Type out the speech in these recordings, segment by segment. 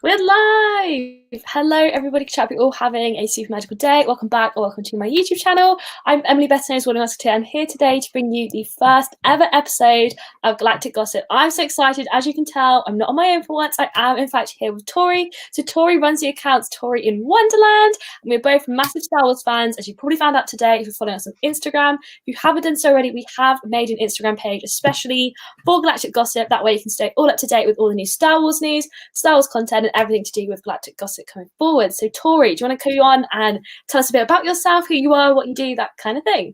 We're live! Hello, everybody. Hope you're all having a super magical day. Welcome back or welcome to my YouTube channel. I'm Emily, better known as WannaBeMouseketeer. I'm here today to bring you the first ever episode of Galactic Gossip. I'm so excited. As you can tell, I'm not on my own for once. I am, in fact, here with Tori. So Tori runs the accounts Tori in Wonderland. And we're both massive Star Wars fans, as you probably found out today if you're following us on Instagram. If you haven't done so already, we have made an Instagram page especially for Galactic Gossip. That way you can stay all up to date with all the new Star Wars news, Star Wars content, and everything to do with Galactic Gossip coming forward. So Tori, do you want to go on and tell us a bit about yourself, who you are, what you do, that kind of thing?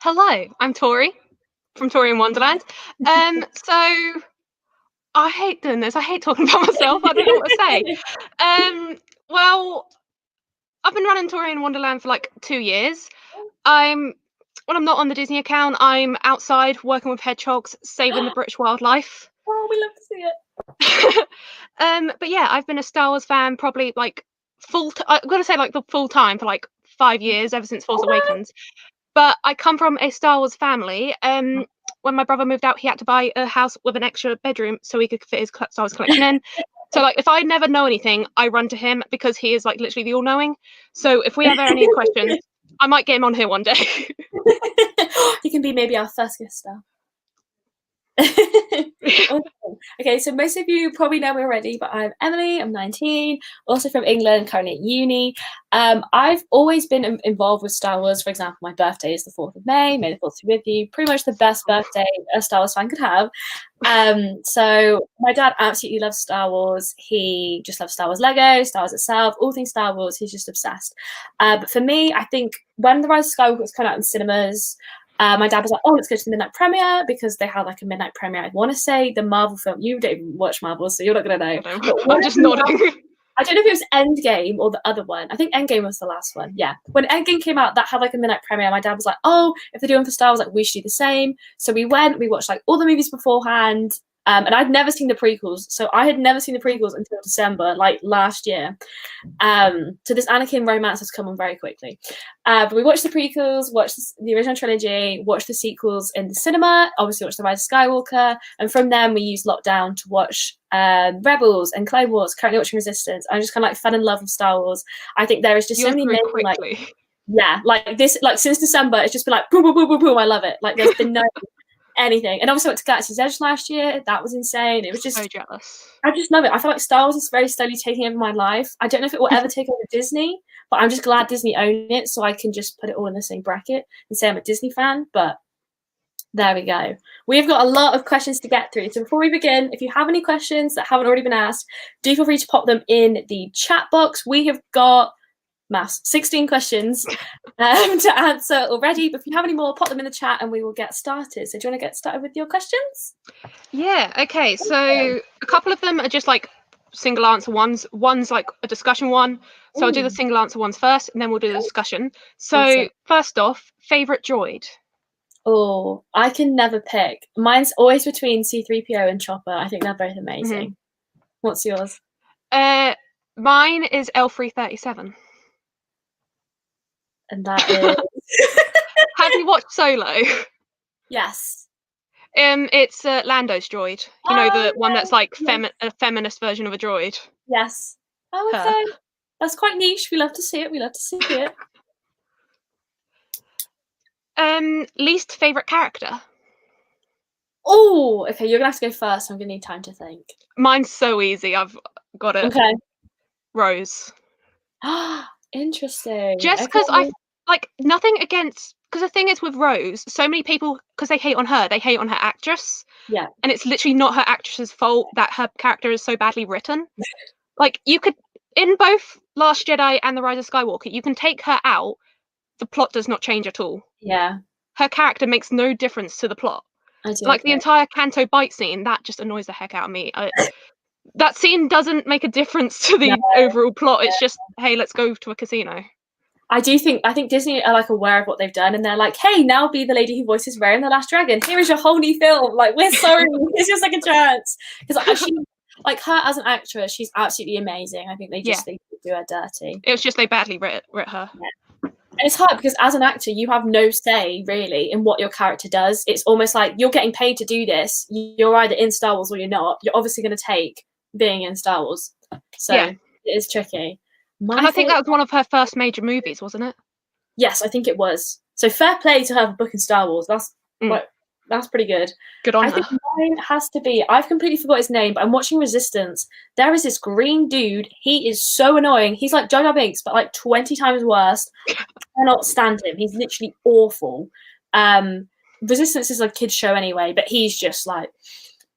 Hello, I'm Tori from Tori in Wonderland. So I hate doing this. I hate talking about myself. I don't know what to say. Well, I've been running Tori in Wonderland for like 2 years. When I'm not on the Disney account, I'm outside working with hedgehogs, saving the British wildlife. Oh, we love to see it. But yeah, I've been a Star Wars fan probably like I'm gonna say like the full time for like 5 years, ever since Force Awakens. But I come from a Star Wars family. When my brother moved out, he had to buy a house with an extra bedroom so he could fit his Star Wars collection in. So like, if I never know anything, I run to him because he is like literally the all-knowing. So if we have any questions, I might get him on here one day. He can be maybe our first guest star. Okay, so most of you probably know me already, but I'm Emily, I'm 19, also from England, currently at uni. I've always been involved with Star Wars. For example, my birthday is the 4th of May, May the 4th be with you, pretty much the best birthday a Star Wars fan could have. So my dad absolutely loves Star Wars. He just loves Star Wars Lego, Star Wars itself, all things Star Wars, he's just obsessed. But for me, I think when The Rise of Skywalker was coming out in cinemas, my dad was like, oh, let's go to the midnight premiere, because they had like a midnight premiere. I want to say the Marvel film. You don't even watch Marvel, so you're not going to know. I'm just nodding. I don't know if it was Endgame or the other one. I think Endgame was the last one. Yeah. When Endgame came out, that had like a midnight premiere. My dad was like, oh, if they're doing for Star Wars, like we should do the same. So we went, we watched like all the movies beforehand. And I'd never seen the prequels. So I had never seen the prequels until December, like last year. So this Anakin romance has come on very quickly. But we watched the prequels, watched the original trilogy, watched the sequels in the cinema, obviously watched The Rise of Skywalker. And from then we used lockdown to watch Rebels and Clone Wars, currently watching Resistance. I just kind of like fell in love with Star Wars. I think there is just so many amazing, like, yeah, like this, like since December, it's just been like boom, boom, boom, boom, boom. I love it. Like there's been no anything. And obviously went to Galaxy's Edge last year. That was insane. It was just so jealous. I just love it. I feel like Star Wars is very slowly taking over my life. I don't know if it will ever take over Disney, but I'm just glad Disney own it, so I can just put it all in the same bracket and say I'm a Disney fan. But there we go. We've got a lot of questions to get through. So before we begin, if you have any questions that haven't already been asked, do feel free to pop them in the chat box. We have got 16 questions to answer already, but if you have any more, pop them in the chat and we will get started. So do you want to get started with your questions? Yeah, okay, so a couple of them are just like single answer ones. One's like a discussion one, so I'll do the single answer ones first and then we'll do the discussion. So first off, favorite droid? Oh, I can never pick. Mine's always between C-3PO and Chopper. I think they're both amazing. What's yours? Mine is L337. And that is Have you watched Solo? Yes. It's Lando's droid. You know, the one that's like a feminist version of a droid. Yes. Oh, okay. That's quite niche. We love to see it. We love to see it. Least favorite character? Oh, okay. You're gonna have to go first. I'm gonna need time to think. Mine's so easy. I've got it. Okay. Rose. Interesting. Just because I like nothing against. Because the thing is with Rose, so many people, because they hate on her actress. Yeah. And it's literally not her actress's fault that her character is so badly written. Like, you could, in both Last Jedi and The Rise of Skywalker, you can take her out, the plot does not change at all. Yeah. Her character makes no difference to the plot. I do. Like, the entire Canto bite scene, that just annoys the heck out of me. That scene doesn't make a difference to the overall plot. It's just, hey, let's go to a casino. I think Disney are like aware of what they've done, and they're like, hey, now be the lady who voices Rey in The Last Dragon. Here is your whole new film. Like, we're sorry, it's your second chance. Because actually, like, her as an actress, she's absolutely amazing. I think they do her dirty. It was just they badly writ her. Yeah. And it's hard because as an actor, you have no say really in what your character does. It's almost like you're getting paid to do this. You're either in Star Wars or you're not. You're obviously going to take being in Star Wars. So Yeah. it is tricky. And I think that was one of her first major movies, wasn't it? Yes, I think it was. So fair play to her for booking Star Wars. That's pretty good. Good on I her. think mine has to be, I've completely forgot his name, but I'm watching Resistance. There is this green dude. He is so annoying. He's like Jar Jar Binks, but like 20 times worse. I cannot stand him. He's literally awful. Resistance is a kid's show anyway, but he's just like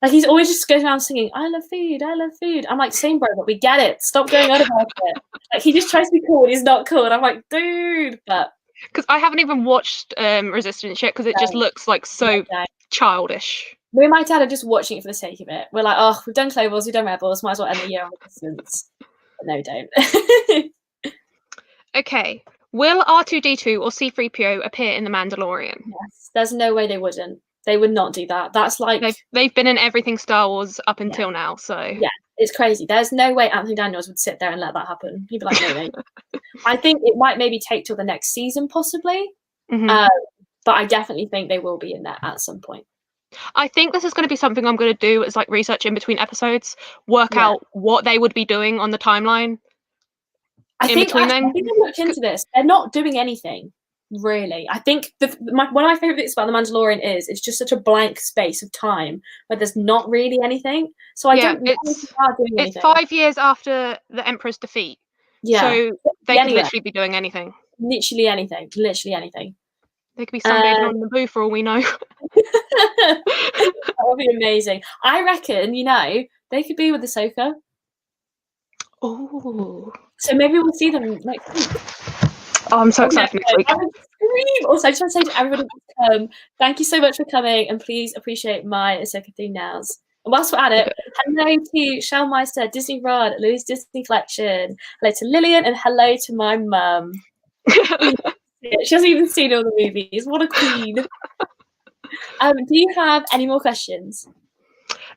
he's always just goes around singing, I love food, I love food. I'm like, same bro, but we get it. Stop going on about it. Like, he just tries to be cool and he's not cool. And I'm like, dude, but because I haven't even watched Resistance yet because it just looks like so childish. Me and my dad are just watching it for the sake of it. We're like, oh, we've done Clone Wars, we've done Rebels, might as well end the year on Resistance. But no, don't. Okay. Will R2-D2 or C-3PO appear in The Mandalorian? Yes. There's no way they wouldn't. They would not do that. That's like... They've been in everything Star Wars up until now, so... Yeah, it's crazy. There's no way Anthony Daniels would sit there and let that happen. He'd be like, no. I think it might maybe take till the next season, possibly. Mm-hmm. But I definitely think they will be in there at some point. I think this is going to be something I'm going to do as like research in between episodes, work out what they would be doing on the timeline. I think I've looked into this. They're not doing anything, really. I think one of my favourite bits about The Mandalorian is it's just such a blank space of time where there's not really anything. So I don't know if they are doing anything. It's 5 years after the Emperor's defeat. Yeah. So they could literally be doing anything. Literally anything. Literally anything. They could be sunbathing on the boo for all we know. That would be amazing. I reckon, they could be with Ahsoka. Oh. So maybe we'll see them next week. Oh, I'm so excited for next week. Also, I just want to say to everybody thank you so much for coming, and please appreciate my Ahsoka theme nows. And whilst we're at it, hello to Shell Meister, Disney Rod, Louis Disney Collection. Hello to Lillian, and hello to my mum. She hasn't even seen all the movies. What a queen. Do you have any more questions?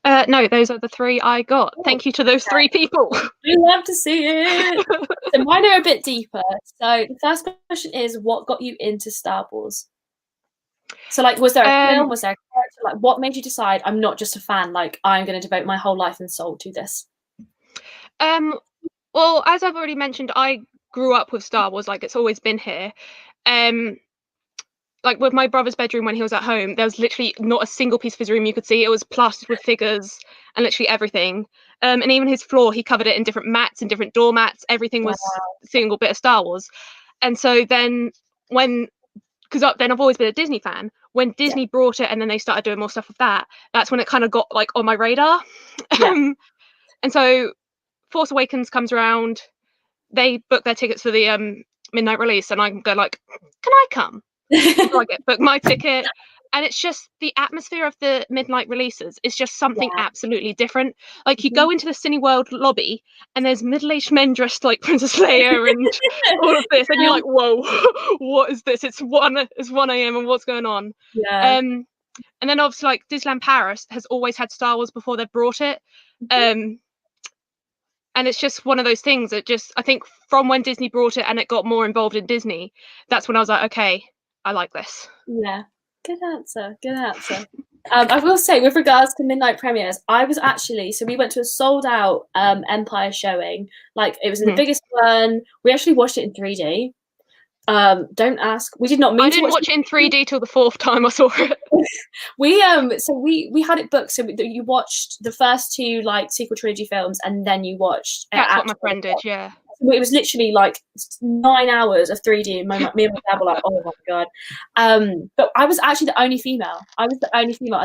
No, those are the 3 I got. Thank you to those 3 people. We love to see it. So mine are a bit deeper. So the first question is, what got you into Star Wars? So was there a film? Was there a character? What made you decide, I'm not just a fan, I'm going to devote my whole life and soul to this? Well, as I've already mentioned, I grew up with Star Wars. It's always been here. With my brother's bedroom when he was at home, there was literally not a single piece of his room you could see. It was plastered with figures and literally everything. And even his floor, he covered it in different mats and different doormats. Everything was a single bit of Star Wars. And so then because then I've always been a Disney fan, when Disney brought it and then they started doing more stuff with that, that's when it kind of got on my radar. Yeah. And so Force Awakens comes around, they book their tickets for the midnight release, and I go can I come? So I book my ticket, and it's just the atmosphere of the midnight releases is just something absolutely different. You go into the Cineworld lobby and there's middle-aged men dressed like Princess Leia and all of this, and you're like, whoa, what is this? It's 1 a.m. and what's going on? And then obviously Disneyland Paris has always had Star Wars before they brought it. And it's just one of those things that I think from when Disney brought it and it got more involved in Disney, that's when I was like, okay, I like this. Yeah, good answer. I will say, with regards to midnight premieres, I was actually, so we went to a sold out Empire showing. It was in the biggest one. We actually watched it in 3D. Don't ask. We did not mean I didn't watch it in 3D till the 4th time I saw it. We had it booked, so you watched the first 2 sequel trilogy films, and then you watched. That's what my friend did. Yeah. It was literally 9 hours of 3D, and me and my dad were like, "Oh my god!" But I was actually the only female. And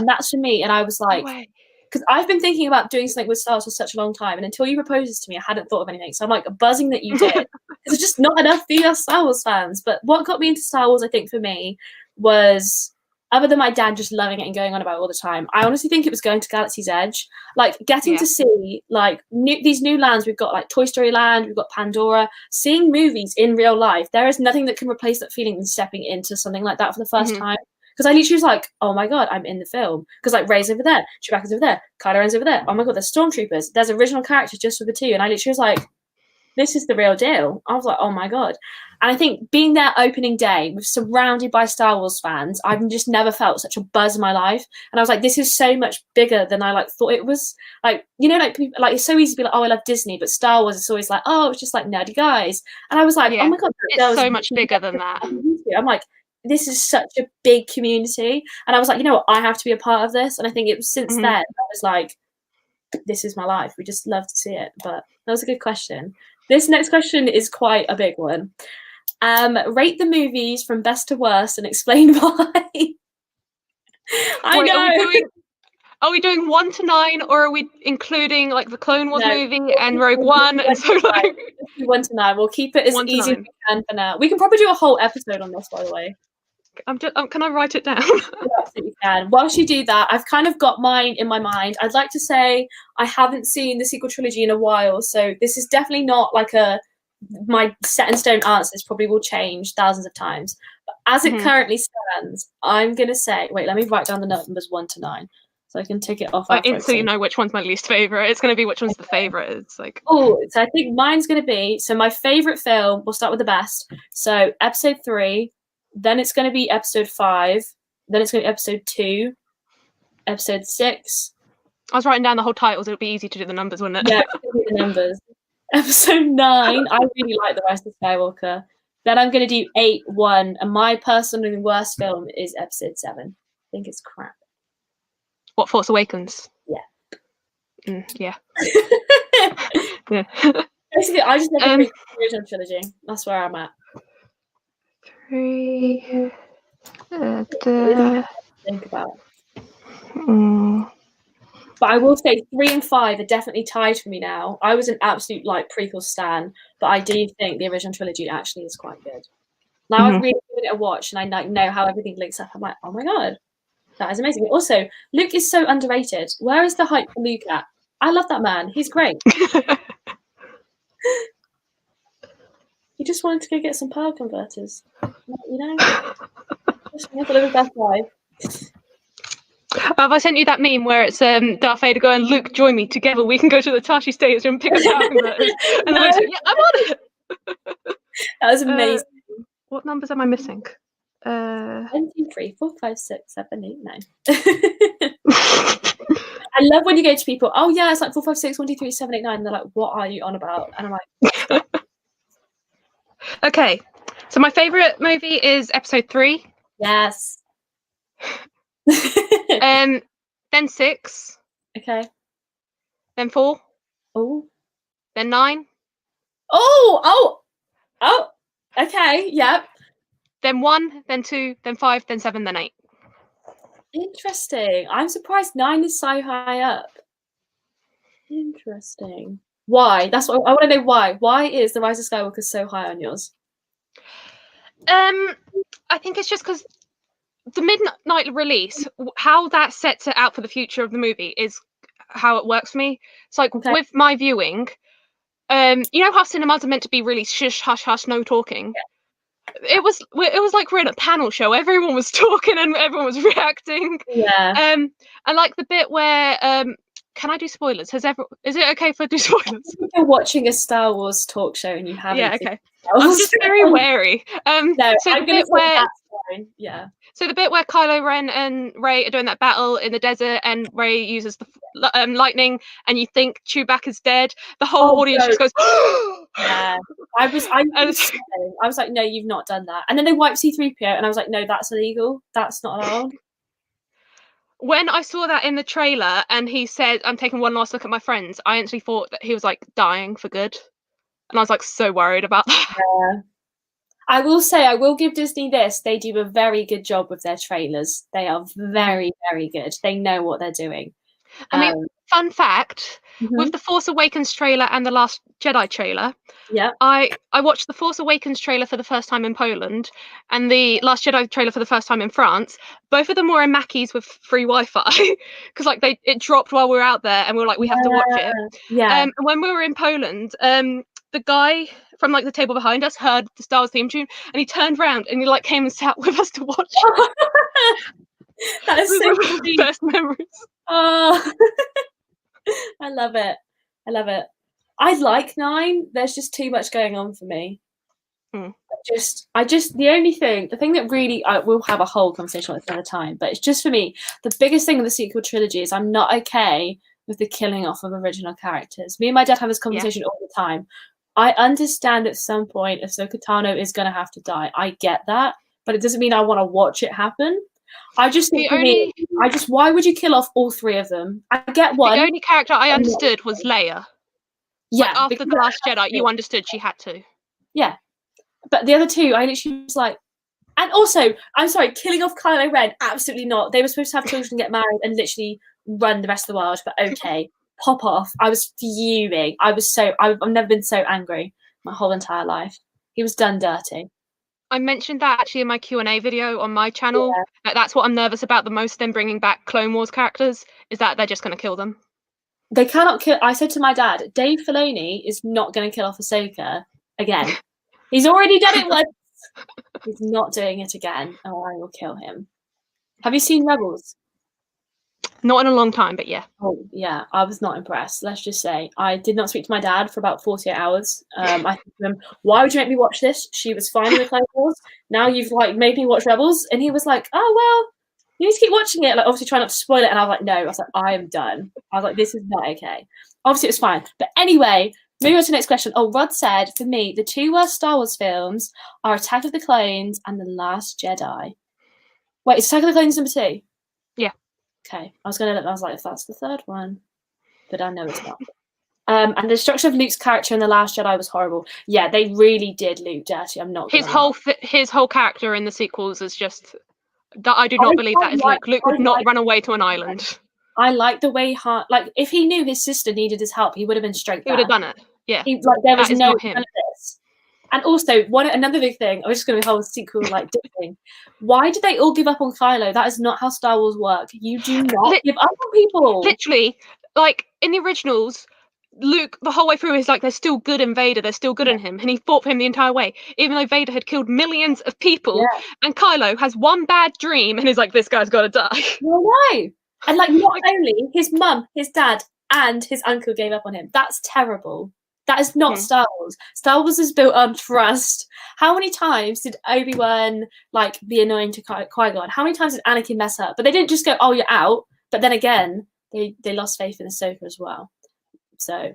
that's for me. And I was like, because I've been thinking about doing something with Star Wars for such a long time, and until you proposed this to me, I hadn't thought of anything. So I'm buzzing that you did. There's just not enough female Star Wars fans. But what got me into Star Wars, I think, for me was, other than my dad just loving it and going on about it all the time, I honestly think it was going to Galaxy's Edge. Getting to see these new lands. We've got Toy Story Land, we've got Pandora. Seeing movies in real life, there is nothing that can replace that feeling than stepping into something like that for the first time. Because I literally was oh my god, I'm in the film. Because Rey's over there, Chewbacca's over there, Kylo Ren's over there. Oh my god, there's stormtroopers. There's original characters just for the 2, and I literally was this is the real deal. I was like, oh my God. And I think being there opening day, with surrounded by Star Wars fans, I've just never felt such a buzz in my life. And I was like, this is so much bigger than I like thought it was. Like, you know, like people, like it's so easy to be like, oh, I love Disney, but Star Wars is always like, oh, it's just like nerdy guys. And I was like, oh my God, it's so much bigger than that. I'm like, this is such a big community. And I was like, you know what, I have to be a part of this. And I think it was since then I was like, this is my life. We just love to see it. But that was a good question. This next question is quite a big one. Rate the movies from best to worst and explain why. I know. Are we doing 1 to 9, or are we including like the Clone Wars movie and Rogue One and Solo? 1 to 9. We'll keep it as easy as we can for now. We can probably do a whole episode on this, by the way. Can I write it down? You absolutely can. Whilst you do that, I've kind of got mine in my mind. I'd like to say I haven't seen the sequel trilogy in a while, so this is definitely not like my set in stone answers probably will change thousands of times. But as it currently stands, I'm gonna say, wait, let me write down the numbers 1 to 9. So I can tick it off. I instantly know which one's my least favourite. It's going to be which one's the favourite. It's like, oh, so I think mine's going to be, so my favourite film, we'll start with the best. So episode 3, then it's going to be episode 5, then it's going to be episode 2, episode 6. I was writing down the whole titles. It would be easy to do the numbers, wouldn't it? Yeah, the numbers. Episode 9, I really like The Rise of Skywalker. Then I'm going to do 8, 1, and my personally worst film is episode 7. I think it's crap. What, Force Awakens? Yeah. Yeah. Yeah. Basically, I just never read the original trilogy. That's where I'm at. 3. Think about. But I will say 3 and 5 are definitely tied for me now. I was an absolute like prequel stan, but I do think the original trilogy actually is quite good. Now I've really given it a watch and I like know how everything links up. I'm like, oh my God. That is amazing. Also, Luke is so underrated. Where is the hype for Luke at? I love that man. He's great. He just wanted to go get some power converters. You know? Just live the best life. Have I sent you that meme where it's Darth Vader going, Luke, join me together. We can go to the Tashi Stadium and pick up power converters. And then yeah, I'm on it. That was amazing. What numbers am I missing? 1, 2, 3, 4, 5, 6, 7, 8, 9. I love when you go to people, oh yeah, it's like 4, 5, 6, 1, 2, 3, 7, 8, 9. And they're like, what are you on about? And I'm like, okay. So my favourite movie is episode 3. Yes. Then 6. Okay. Then 4. Oh. Then 9. Oh. Okay. Yep. Then 1. Then 2. Then 5. Then 7. Then 8. Interesting. I'm surprised 9 is so high up. Interesting. Why? That's what I want to know. Why? Why is The Rise of Skywalker so high on yours? I think it's just because the midnight release, how that sets it out for the future of the movie is how it works for me. It's like with my viewing, you know how cinemas are meant to be really shush, hush, hush, no talking. Yeah. It was like we're in a panel show. Everyone was talking and everyone was reacting. Yeah. And like the bit where can I do spoilers? Is it okay if I do spoilers? If you're watching a Star Wars talk show and you haven't. Yeah. Okay. I'm just very wary. No, so the bit where yeah. So the bit where Kylo Ren and Rey are doing that battle in the desert, and Rey uses the lightning, and you think Chewbacca's dead. The whole audience just goes. Yeah, I was like, no, you've not done that. And then they wiped C-3PO, and I was like, no, that's illegal. That's not allowed. When I saw that in the trailer, and he said, "I'm taking one last look at my friends," I actually thought that he was like dying for good, and I was like so worried about that. Yeah. I will say, I will give Disney this. They do a very good job with their trailers. They are very, very good. They know what they're doing. I mean, fun fact, with the Force Awakens trailer and the Last Jedi trailer, I watched the Force Awakens trailer for the first time in Poland and the Last Jedi trailer for the first time in France. Both of them were in Mackies with free Wi-Fi because like it dropped while we were out there and we were like, we have to watch it. Yeah. And when we were in Poland, the guy from like the table behind us heard the Star Wars theme tune and he turned around and he like came and sat with us to watch it. That is so the best memories. Oh, I love it. I like 9. There's just too much going on for me. Hmm. The thing that really, we'll have a whole conversation on this another time, but it's just for me, the biggest thing with the sequel trilogy is I'm not okay with the killing off of original characters. Me and my dad have this conversation all the time. I understand at some point Ahsoka Tano is going to have to die. I get that, but it doesn't mean I want to watch it happen. I just think why would you kill off all 3 of them? I get one. The only character I understood was Leia. Yeah, like, after The Last Jedi, you understood she had to. Yeah, but the other 2, I literally was like, and also, I'm sorry, killing off Kylo Ren, absolutely not. They were supposed to have children, get married, and literally run the rest of the world. But okay, pop off. I was fuming. I've never been so angry my whole entire life. He was done dirty. I mentioned that actually in my Q&A video on my channel. Like, that's what I'm nervous about the most. Them bringing back Clone Wars characters is that they're just going to kill them. They cannot kill. I said to my dad, Dave Filoni is not going to kill off Ahsoka again. He's already done it once. He's not doing it again, or I will kill him. Have you seen Rebels? Not in a long time, but yeah. Oh, yeah. I was not impressed. Let's just say I did not speak to my dad for about 48 hours. I said to him, "Why would you make me watch this? She was fine in the Clone Wars. Now you've like made me watch Rebels." And he was like, "Oh well, you need to keep watching it." Like obviously try not to spoil it. And I was like, "No." I was like, "I am done." I was like, "This is not okay." Obviously, it was fine. But anyway, moving on to the next question. Oh, Rod said, for me, the 2 worst Star Wars films are Attack of the Clones and The Last Jedi. Wait, is Attack of the Clones number 2? Yeah. Okay. I was like, if that's the 3rd one. But I know it's not. And the destruction of Luke's character in The Last Jedi was horrible. Yeah, they really did Luke dirty. I'm not his whole character in the sequels is just that I do not believe that is Luke. Luke would not run away to an island. I like the way if he knew his sister needed his help, he would have been straight there. He would have done it. Yeah. There was no benefits. And also, another big thing, I was just going to whole sequel dipping. Why did they all give up on Kylo? That is not how Star Wars work. You do not give up on people. Literally, like in the originals, Luke the whole way through is like, there's still good in Vader, there's still good in him, and he fought for him the entire way, even though Vader had killed millions of people. And Kylo has one bad dream and is like, this guy's got to die. No. And not only his mum, his dad, and his uncle gave up on him. That's terrible. That is not Star Wars. Star Wars is built on trust. How many times did Obi-Wan be annoying to Qui-Gon? How many times did Anakin mess up? But they didn't just go, "Oh, you're out." But then again, they lost faith in Ahsoka as well. So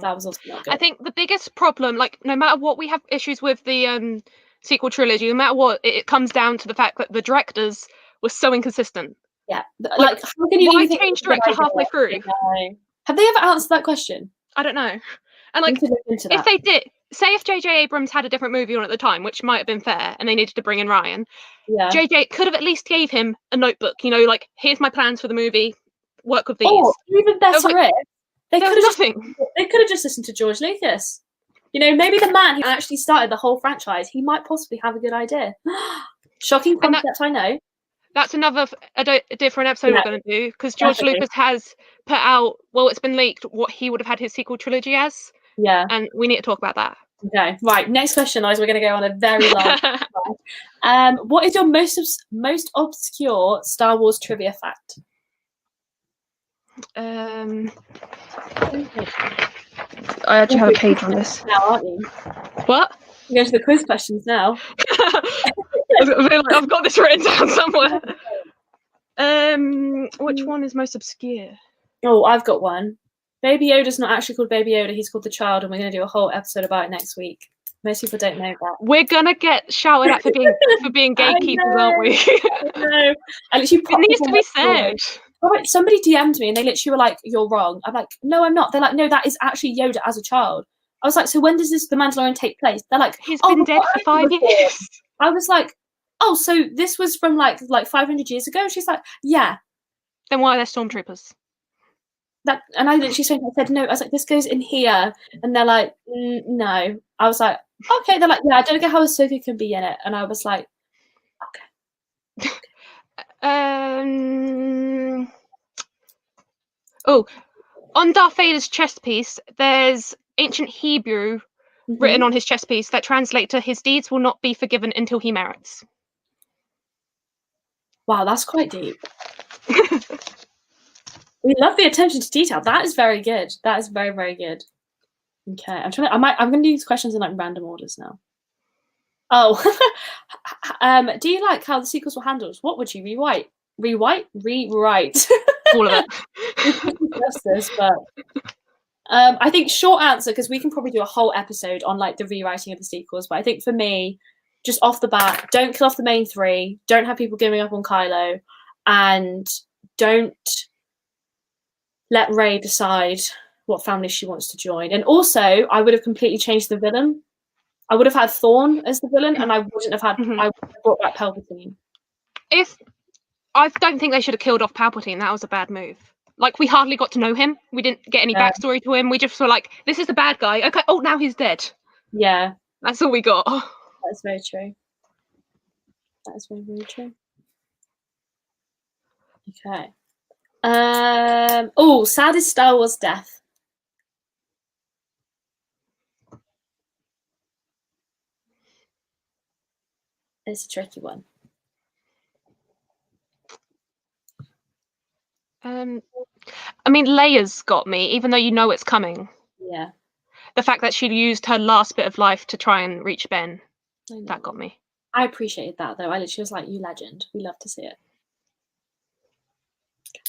that was also not good. I think the biggest problem, no matter what we have issues with the sequel trilogy, no matter what, it comes down to the fact that the directors were so inconsistent. Yeah, how can you why change director halfway through? Have they ever answered that question? I don't know. And if they did, say if J.J. Abrams had a different movie on at the time, which might have been fair, and they needed to bring in Ryan, J.J. could have at least gave him a notebook. Here's my plans for the movie. Work with these. Or even better, they could have just listened to George Lucas. Maybe the man who actually started the whole franchise, he might possibly have a good idea. Shocking concept, I know. That's another different episode we're going to do, because George Lucas has put out, it's been leaked what he would have had his sequel trilogy as. Yeah. And we need to talk about that. Okay, right. Next question, guys. We're going to go on a very long what is your most obscure Star Wars trivia fact? I actually have a page on this. Now, aren't you? What? You go to the quiz questions now. I've got this written down somewhere. Which one is most obscure? Oh, I've got one. Baby Yoda's not actually called Baby Yoda, he's called the child, and we're going to do a whole episode about it next week. Most people don't know that. We're going to get shouted at for being gatekeepers, aren't we? I know. It needs to be said. Somebody DM'd me and they literally were like, "You're wrong." I'm like, "No, I'm not." They're like, "No, that is actually Yoda as a child." I was like, "So when does The Mandalorian take place?" They're like, "He's been dead for 5 years." I was like, "Oh, so this was from like 500 years ago?" She's like, "Yeah." Then why are there stormtroopers? And I literally said no. I was like, "This goes in here," and they're like, "No." I was like, "Okay." They're like, "Yeah, I don't get how Ahsoka can be in it," and I was like, "Okay." On Darth Vader's chest piece, there's ancient Hebrew written on his chest piece that translate to "His deeds will not be forgiven until he merits." Wow, that's quite deep. We love the attention to detail. That is very good. That is very, very good. Okay, I'm going to do these questions in like random orders now. Oh, do you like how the sequels were handled? What would you rewrite? Rewrite. All of it. Justice, but I think short answer, because we can probably do a whole episode on like the rewriting of the sequels. But I think for me, just off the bat, don't kill off the main three. Don't have people giving up on Kylo, and don't let Rey decide what family she wants to join. And also, I would have completely changed the villain. I would have had Thorn as the villain, and I wouldn't have had. I would have brought back Palpatine. I don't think they should have killed off Palpatine. That was a bad move. Like, we hardly got to know him. We didn't get any backstory to him. We just were like, this is the bad guy. Okay, oh, now he's dead. Yeah. That's all we got. That's very true. That is very, very true. Okay. Oh, saddest Star Wars death. It's a tricky one. I mean, Leia's got me, even though you know it's coming. Yeah. The fact that she used her last bit of life to try and reach Ben, that got me. I appreciated that, though. I literally was like, you legend. We love to see it.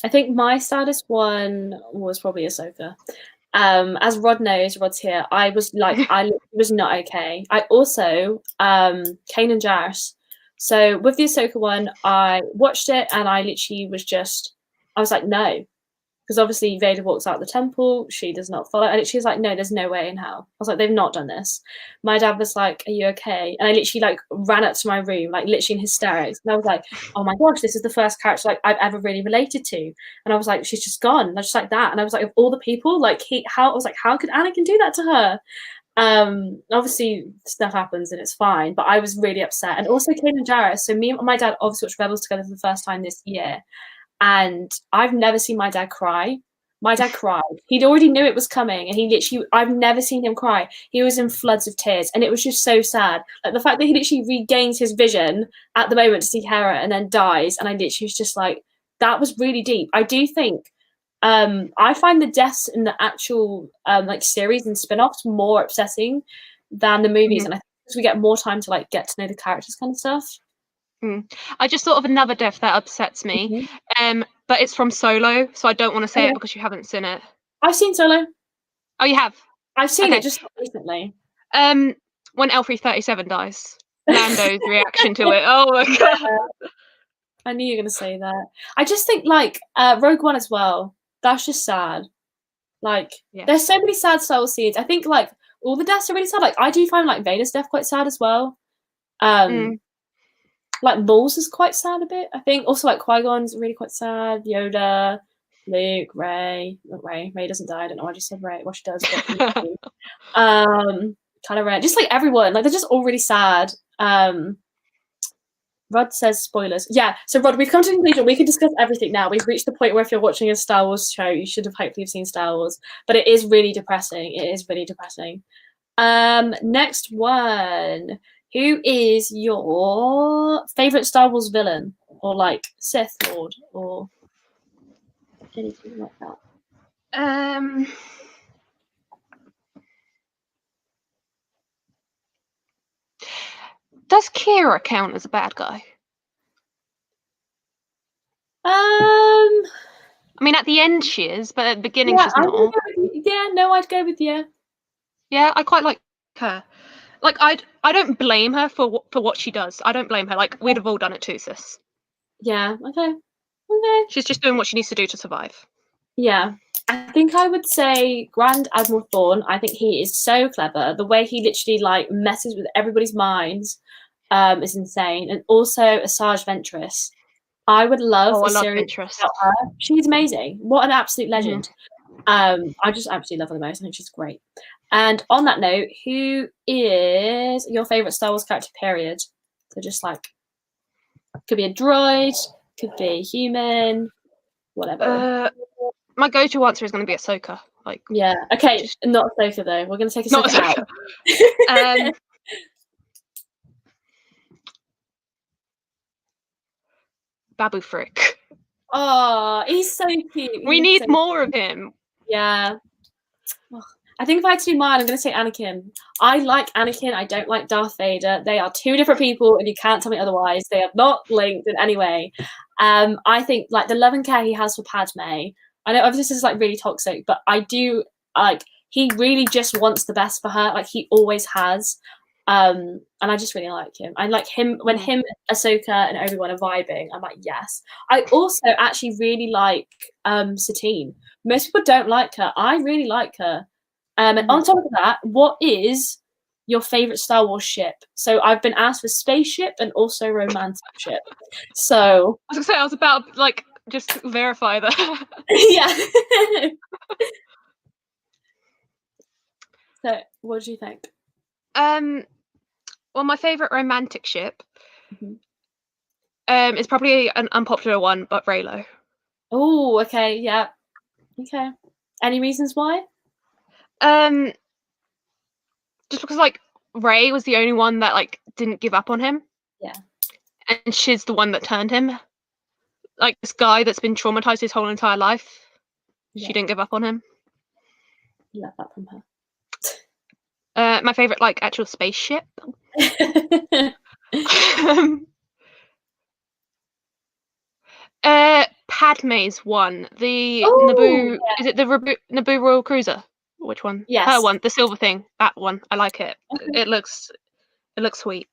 I think my saddest one was probably Ahsoka. As Rod knows, Rod's here, I was like, I was not okay. I also, Kanan Jarrus. So with the Ahsoka one, I watched it and I literally was just, I was like, no. Because obviously Vader walks out the temple, she does not follow. And she was like, no, there's no way in hell. I was like, they've not done this. My dad was like, are you okay? And I literally like ran up to my room, like literally in hysterics. And I was like, oh my gosh, this is the first character like I've ever really related to. And I was like, she's just gone. And I was just like that. And I was like, of all the people, like I was like, how could Anakin do that to her? Obviously stuff happens and it's fine, but I was really upset. And also Kanan Jarrus. So me and my dad obviously watched Rebels together for the first time this year. And I've never seen my dad cry. My dad cried. He'd already knew it was coming, and he literally, I've never seen him cry. He was in floods of tears, and it was just so sad. Like the fact that he literally regains his vision at the moment to see Hera and then dies, and I literally was just like, that was really deep. I do think I find the deaths in the actual like series and spin-offs more upsetting than the movies, and I think because we get more time to like get to know the characters kind of stuff. I just thought of another death that upsets me, but it's from Solo, so I don't want to say it because you haven't seen it. I've seen Solo. Oh, you have? I've seen it just recently. When L337 dies, Lando's reaction to it. Oh my god! I knew you were going to say that. I just think like Rogue One as well. That's just sad. Like there's so many sad Star Wars scenes. I think like all the deaths are really sad. Like I do find like Vader's death quite sad as well. Like Maul's is quite sad a bit, I think. Also like Qui-Gon's really quite sad. Yoda, Luke, Rey. Not Rey. Rey doesn't die. I don't know why I just said Rey. What she does. Kylo Ren. Just like everyone. Like they're just all really sad. Rod says spoilers. Yeah, so Rod, we've come to the conclusion. We can discuss everything now. We've reached the point where if you're watching a Star Wars show, you should have hopefully seen Star Wars. But it is really depressing. It is really depressing. Next one. Who is your favourite Star Wars villain? Or like Sith Lord or anything like that? Does Kira count as a bad guy? I mean, at the end she is, but at the beginning she's not. I'd go with you. Yeah, I quite like her. Like, I don't blame her for what she does. I don't blame her. Like, we'd have all done it too, sis. Yeah, okay. She's just doing what she needs to do to survive. Yeah. I think I would say Grand Admiral Thrawn. I think he is so clever. The way he literally like messes with everybody's minds is insane. And also Asajj Ventress. I would love a series about her. She's amazing. What an absolute legend. I just absolutely love her the most. I think she's great. And on that note, who is your favourite Star Wars character, period? So just like, could be a droid, could be a human, whatever. My go-to answer is going to be Ahsoka. Like, yeah, okay, not Ahsoka though. We're going to take Ahsoka out. Babu Frick. Oh, he's so cute. We need more of him. Yeah. I think if I had to do mine, I'm going to say Anakin. I like Anakin. I don't like Darth Vader. They are two different people, and you can't tell me otherwise. They are not linked in any way. I think like the love and care he has for Padme. I know obviously this is like really toxic, but I do like he really just wants the best for her. Like he always has. And I just really like him. I like him when him, Ahsoka, and Obi-Wan are vibing. I'm like, yes. I also actually really like Satine. Most people don't like her. I really like her. And on top of that, what is your favorite Star Wars ship? So I've been asked for spaceship and also romantic ship. So I was gonna say I was about to, like just verify that. yeah. So what do you think? Well, my favorite romantic ship is probably an unpopular one, but Reylo. Oh, okay, yeah. Okay. Any reasons why? Just because like Rey was the only one that like didn't give up on him. Yeah. And she's the one that turned him. Like this guy that's been traumatized his whole entire life. Yeah. She didn't give up on him. Love that from her. My favorite like actual spaceship. Padme's one. The Naboo. Yeah. Is it the Naboo Royal Cruiser? Which one? Yes. Her one. The silver thing. That one. I like it. It looks sweet.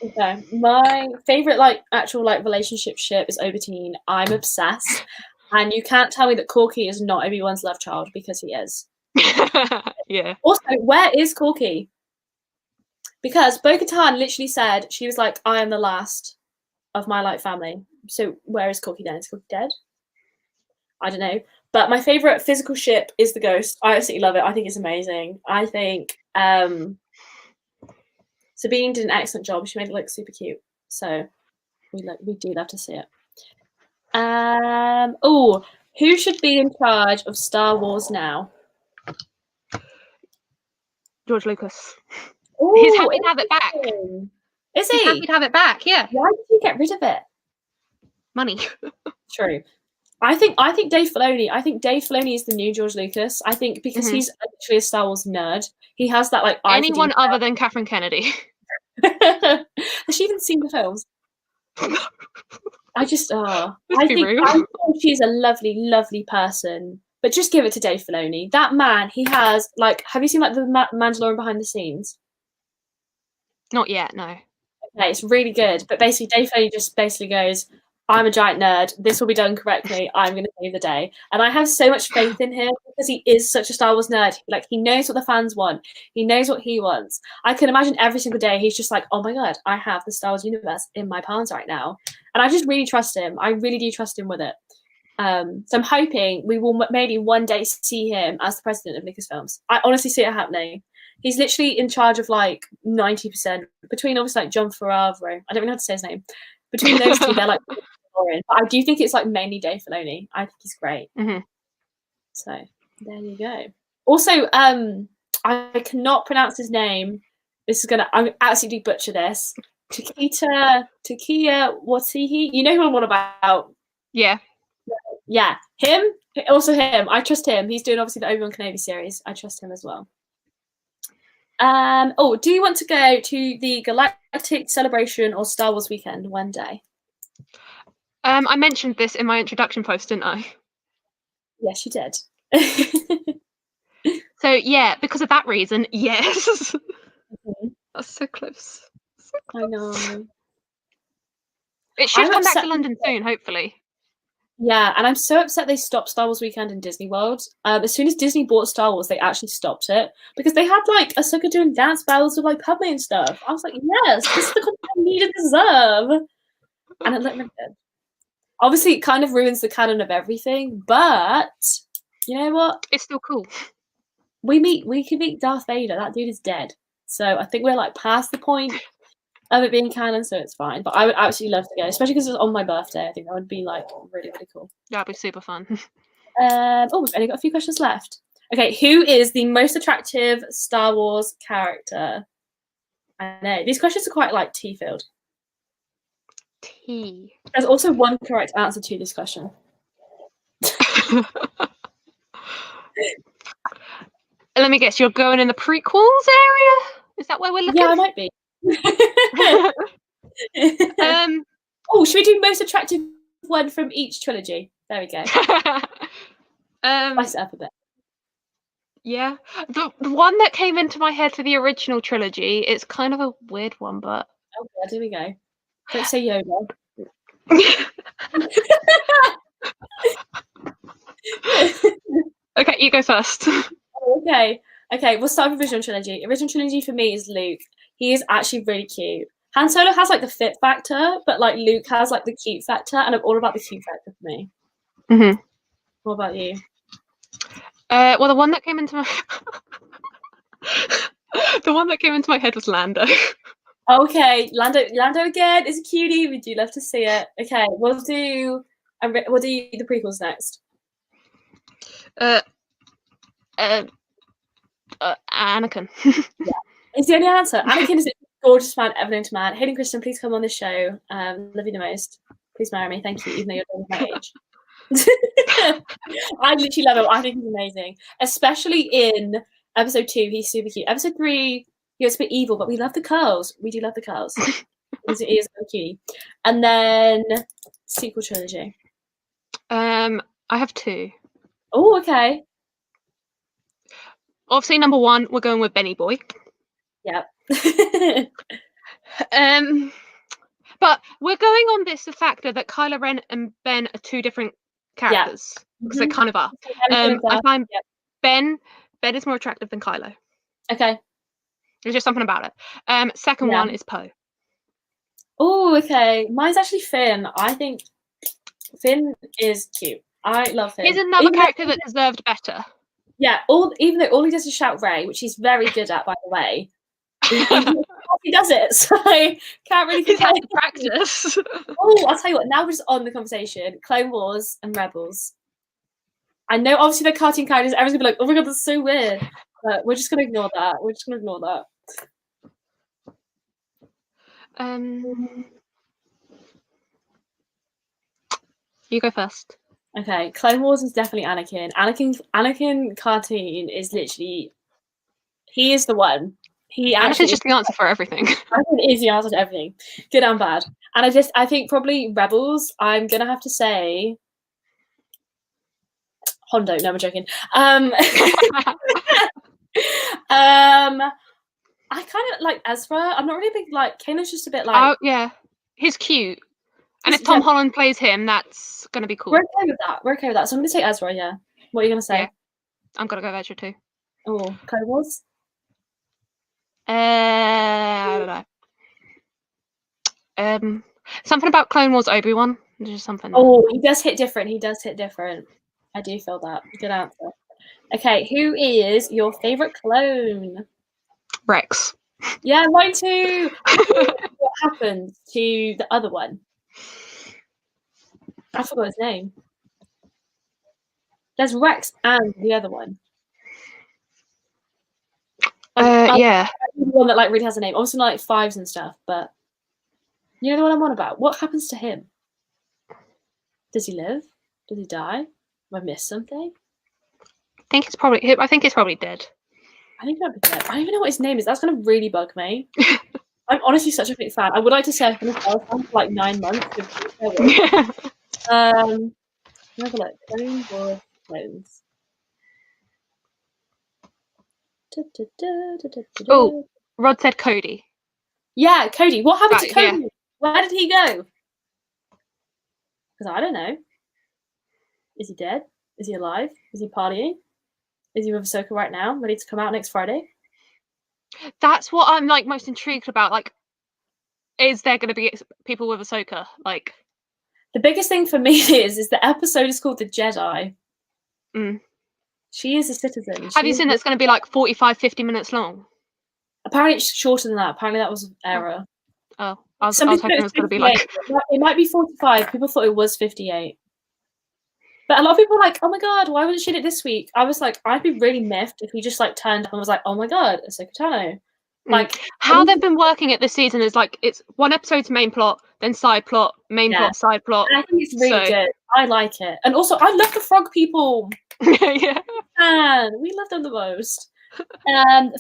Okay. My favorite like actual like relationship ship is Obi-Wan. I'm obsessed. And you can't tell me that Corky is not Obi-Wan's love child because he is. Yeah. Also, where is Corky? Because Bo-Katan literally said, she was like, I am the last of my like family. So where is Corky then? Is Corky dead? I don't know. But my favourite physical ship is the Ghost. I absolutely love it. I think it's amazing. I think Sabine did an excellent job. She made it look super cute. So we do love to see it. Oh, who should be in charge of Star Wars now? George Lucas. Ooh, he's happy to have it back. Is he? He's happy to have it back, yeah. Why did you get rid of it? Money. True. I think Dave Filoni. I think Dave Filoni is the new George Lucas. I think because he's actually a Star Wars nerd. He has that like anyone other than Catherine Kennedy. Has she even seen the films? I just I think she's a lovely, lovely person. But just give it to Dave Filoni. That man, he has like. Have you seen like the Mandalorian behind the scenes? Not yet, no. Okay, it's really good. But basically, Dave Filoni just basically goes, I'm a giant nerd. This will be done correctly. I'm going to save the day. And I have so much faith in him because he is such a Star Wars nerd. Like, he knows what the fans want. He knows what he wants. I can imagine every single day he's just like, oh my God, I have the Star Wars universe in my palms right now. And I just really trust him. I really do trust him with it. So I'm hoping we will maybe one day see him as the president of Lucasfilms. I honestly see it happening. He's literally in charge of like 90% between obviously like John Favreau. I don't even know how to say his name. Between those two, they're like boring. But I do think it's like mainly Dave Filoni. I think he's great. So there you go. Also, I cannot pronounce his name. I'm absolutely butcher this. Takia Waititi. You know who I'm on about? Yeah. Yeah, him. Also him. I trust him. He's doing obviously the Obi-Wan Kenobi series. I trust him as well. Oh, do you want to go to the Galactic Celebration or Star Wars Weekend one day? I mentioned this in my introduction post, didn't I? Yes, you did. So yeah, because of that reason, yes. That's so close. I know. It should come back to London soon, hopefully. Yeah, and I'm so upset they stopped Star Wars Weekend in Disney World. As soon as Disney bought Star Wars, they actually stopped it because they had like Ahsoka doing dance battles with like Padme and stuff. I was like, yes, this is the content I need and deserve. And it looked really good. Obviously, it kind of ruins the canon of everything, but you know what? It's still cool. We can meet Darth Vader. That dude is dead. So I think we're like past the point of it being canon, so it's fine. But I would absolutely love to go, especially because it's on my birthday. I think that would be like really, really cool. That'd be super fun. We've only got a few questions left. Okay, who is the most attractive Star Wars character? I know these questions are quite like T-filled. There's also one correct answer to this question. Let me guess, you're going in the prequels area? Is that where we're looking? Yeah, I might be. Oh, should we do most attractive one from each trilogy? There we go. Spice it up a bit. Yeah. The one that came into my head for the original trilogy, it's kind of a weird one, but... Oh, God, here we go. Don't say Yoda. Okay, you go first. Okay, we'll start with original trilogy. Original trilogy for me is Luke. He is actually really cute. Han Solo has like the fit factor, but like Luke has like the cute factor, and I'm all about the cute factor for me. Mm-hmm. What about you? Well, the one that came into my head was Lando. Okay, Lando again is a cutie. We do love to see it. Okay, we'll do the prequels next. Anakin. Yeah, it's the only answer. Anakin is a gorgeous man, ever known to man. Hayden Christian, please come on this show. Love you the most. Please marry me. Thank you, even though you're over my age. I literally love him. I think he's amazing, especially in episode 2. He's super cute. Episode 3, he gets a bit evil, but we love the curls. We do love the curls. He is so cute. And then sequel trilogy. I have 2. Oh, okay. Obviously, number 1, we're going with Benny Boy. Yep. But we're going on this the factor that Kylo Ren and Ben are 2 different characters, because they kind of are. I find Ben is more attractive than Kylo. Okay. There's just something about it. Second one is Poe. Oh, okay. Mine's actually Finn. I think Finn is cute. I love him. He's another character that deserved better. Yeah, even though all he does is shout Rey, which he's very good at, by the way. He does it, so I can't really He's had to practice. Oh, I'll tell you what, now we're just on the conversation. Clone Wars and Rebels. I know obviously they're cartoon characters, everyone's gonna be like, oh my god, that's so weird. But we're just gonna ignore that. You go first. Okay, Clone Wars is definitely Anakin. Anakin cartoon is literally, he is the one. Anakin's just the answer for everything. Anakin is the answer to everything, good and bad. And I think probably Rebels. I'm gonna have to say Hondo. No, I'm joking. I kind of like Ezra. I'm not really big like Kanan's just a bit like. Oh yeah, he's cute. And if Tom Holland plays him, that's gonna be cool. We're okay with that. So I'm gonna say Ezra. Yeah. What are you gonna say? Yeah. I'm gonna go with Ezra too. Oh, Clone Wars. I don't know. Something about Clone Wars Obi-Wan. There's just something. Oh, he does hit different. I do feel that. Good answer. Okay, who is your favorite clone? Rex. Yeah, mine too. What happened to the other one? I forgot his name. There's Rex and the other one. Yeah. The one that like really has a name. Obviously, like 5s and stuff, but you know the one I'm on about. What happens to him? Does he live? Does he die? Have I missed something? I think it's probably dead. I think he might be dead. I don't even know what his name is. That's gonna really bug me. I'm honestly such a big fan. I would like to say I've been a Star fan for like 9 months. Have a look. Clone Wars clones. Oh, Rod said Cody. Yeah, Cody. What happened to Cody? Yeah. Where did he go? Because I don't know. Is he dead? Is he alive? Is he partying? Is he with Ahsoka right now, ready to come out next Friday? That's what I'm like most intrigued about. Like, is there going to be people with Ahsoka? Like, the biggest thing for me is the episode is called The Jedi. She is a citizen. Have you seen that's going to be like 45, 50 minutes long? Apparently it's shorter than that. Apparently that was an error. Oh, I was hoping it was going to be like... It might be 45. People thought it was 58. But a lot of people were like, oh my god, why wasn't she in it this week? I was like, I'd be really miffed if he just like turned up and was like, oh my god, Ahsoka Tano. Like how they've been working it this season is like it's one episode's main plot, then side plot, main plot, side plot. And I think it's really good. I like it. And also I love the frog people. Yeah. Man, we love them the most.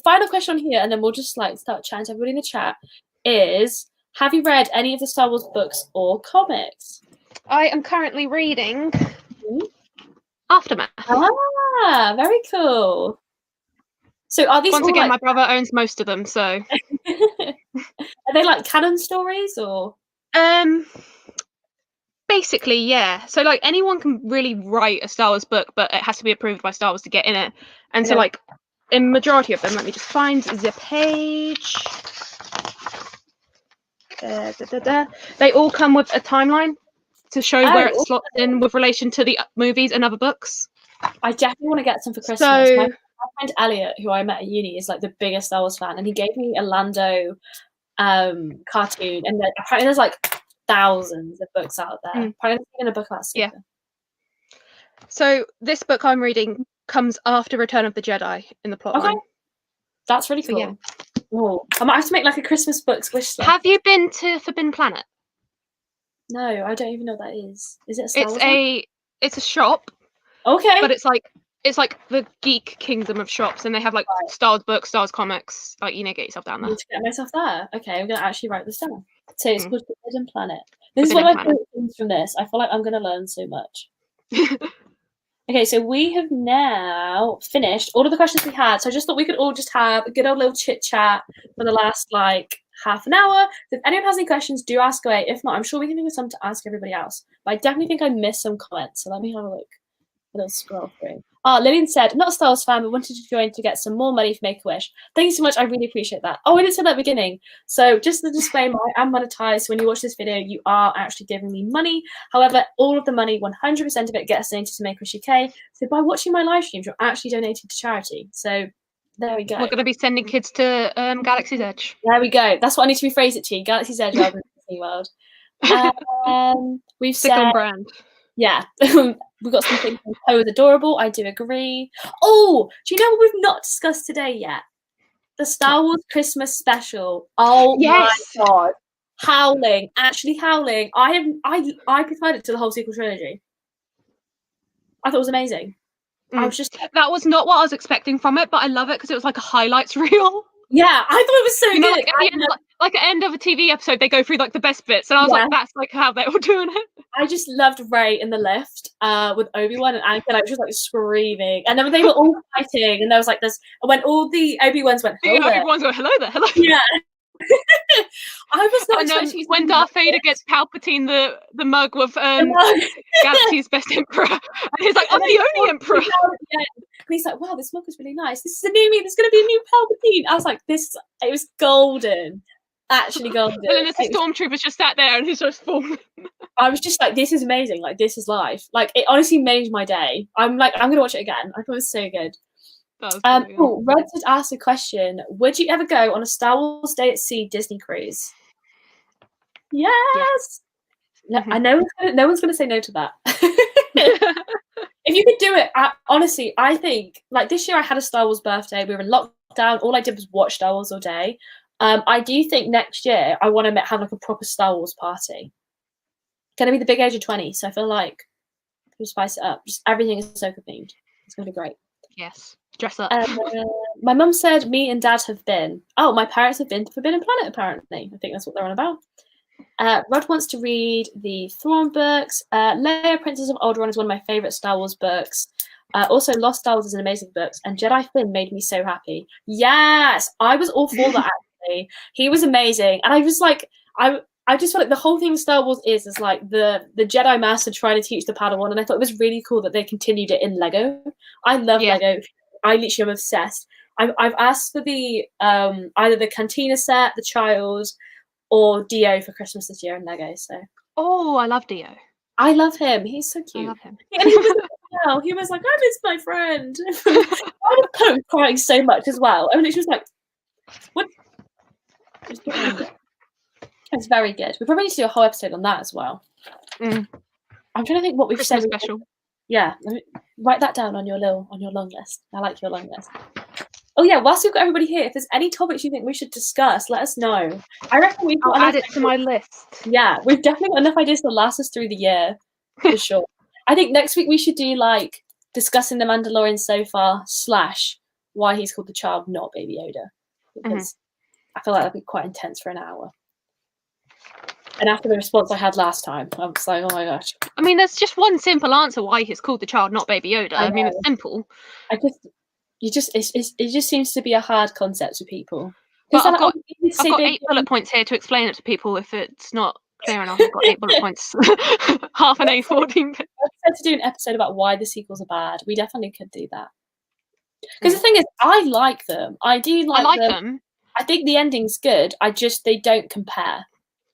Final question on here, and then we'll just like start chatting to everybody in the chat. Is have you read any of the Star Wars books or comics? I am currently reading Mhm. Aftermath. Ah, very cool. So are these Once all, again, like, my brother owns most of them, so are they like canon stories or? basically, yeah. So like anyone can really write a Star Wars book, but it has to be approved by Star Wars to get in it. And so Okay. like in majority of them, let me just find the page. They all come with a timeline to show where it slots in with relation to the movies and other books. I definitely want to get some for Christmas. So My friend Elliot, who I met at uni, is like the biggest Star Wars fan, and he gave me a Lando cartoon, and apparently there's like thousands of books out there. Apparently there's even a book about Super. Yeah. So this book I'm reading comes after Return of the Jedi in the plotline. Okay. That's really cool. Yeah. Oh, I might have to make like a Christmas books wish list. Have you been to Forbidden Planet? No, I don't even know what that is. Is it a Star Wars It's a shop. Okay. But it's like the geek kingdom of shops, and they have like Star Wars books, Star Wars comics. Like, get yourself down there. I need to get myself there. Okay, I'm gonna actually write this down. So it's called Forbidden Planet. Forbidden This is one of my Planet. favorite things from this. I feel like I'm gonna learn so much. Okay, so we have now finished all of the questions we had. So I just thought we could all just have a good old little chit chat for the last like half an hour. So if anyone has any questions, do ask away. If not, I'm sure we can think of some to ask everybody else. But I definitely think I missed some comments. So let me have a look. A little scroll through. Lillian said, not a Star Wars fan, but wanted to join to get some more money for Make-A-Wish. Thank you so much. I really appreciate that. Oh, I didn't say that at the beginning. So just the disclaimer, I am monetized. So when you watch this video, you are actually giving me money. However, all of the money, 100% of it gets donated to Make-A-Wish UK. So by watching my live streams, you're actually donating to charity. So there we go. We're going to be sending kids to Galaxy's Edge. There we go. That's what I need to rephrase it to. Galaxy's Edge rather than Disney World. We've Stick said... on brand. Yeah. We've got some things. Poe is adorable. I do agree. Oh, do you know what we've not discussed today yet? The Star Wars Christmas special. Oh yes. My god. Howling. Actually howling. I preferred it to the whole sequel trilogy. I thought it was amazing. I was just... That was not what I was expecting from it, but I love it because it was like a highlights reel. Yeah, I thought it was so good. Like at the end of a TV episode, they go through like the best bits, and I was like, that's like how they were doing it. I just loved Rey in the lift with Obi-Wan and Anakin. I was just like screaming, and then they were all fighting, and there was like this. When all the Obi-Wans went, Obi-Wan's going, hello there, hello. Yeah. I was not expecting. When Darth Vader gets Palpatine the mug with Galaxy's best emperor, and he's like, I'm the only emperor. And he's like, wow, this mug is really nice. This is a new me. There's going to be a new Palpatine. I was like, it was golden. Actually golden. And then there's the stormtroopers just sat there and he's just falling. I was just like, this is amazing. Like, this is life. Like, it honestly made my day. I'm like, I'm going to watch it again. I thought it was so good. Cool. Red did ask a question. Would you ever go on a Star Wars Day at Sea Disney cruise? Yes. No, I know no one's going to say no to that. If you could do it, honestly, I think like this year I had a Star Wars birthday. We were in lockdown. All I did was watch Star Wars all day. I do think next year I want to have like a proper Star Wars party. Going to be the big age of 20, so I feel like we'll spice it up. Just everything is so themed. It's going to be great. Yes, dress up. My mum said me and Dad have been. Oh, my parents have been to Forbidden Planet. Apparently, I think that's what they're on about. Rod wants to read the Thrawn books. Leia, Princess of Alderaan is one of my favourite Star Wars books. Also, Lost Star Wars is an amazing book, and Jedi Finn made me so happy. Yes, I was all for that. Actually, he was amazing, and I was like, I just felt like the whole thing Star Wars is like the Jedi Master trying to teach the Padawan, and I thought it was really cool that they continued it in Lego. I love Lego. I literally am obsessed. I've asked for the either the Cantina set, the Child, or Dio for Christmas this year in Lego. So I love Dio. I love him. He's so cute. I love him. And he was like, I miss my friend. I was Poe crying so much as well. I mean, she was like, what? It's very good. We probably need to do a whole episode on that as well. I'm trying to think what we've said. Special. Yeah, write that down on your long list. I like your long list. Oh yeah, whilst we've got everybody here, if there's any topics you think we should discuss, let us know. I reckon we've got I'll add it to my list. Yeah, we've definitely got enough ideas to last us through the year, for sure. I think next week we should do like discussing the Mandalorian so far / why he's called the child, not Baby Yoda, because I feel like that'd be quite intense for an hour. And after the response I had last time, I was like, oh my gosh. I mean, there's just one simple answer why he's called the child, not Baby Yoda. I mean, it's simple. It just seems to be a hard concept for people. But I've got 8 bullet points here to explain it to people if it's not clear enough. I've got 8 bullet points. Half an A14 page. I said to do an episode about why the sequels are bad. We definitely could do that. Because the thing is, I like them. I do like them. I think the ending's good. They don't compare.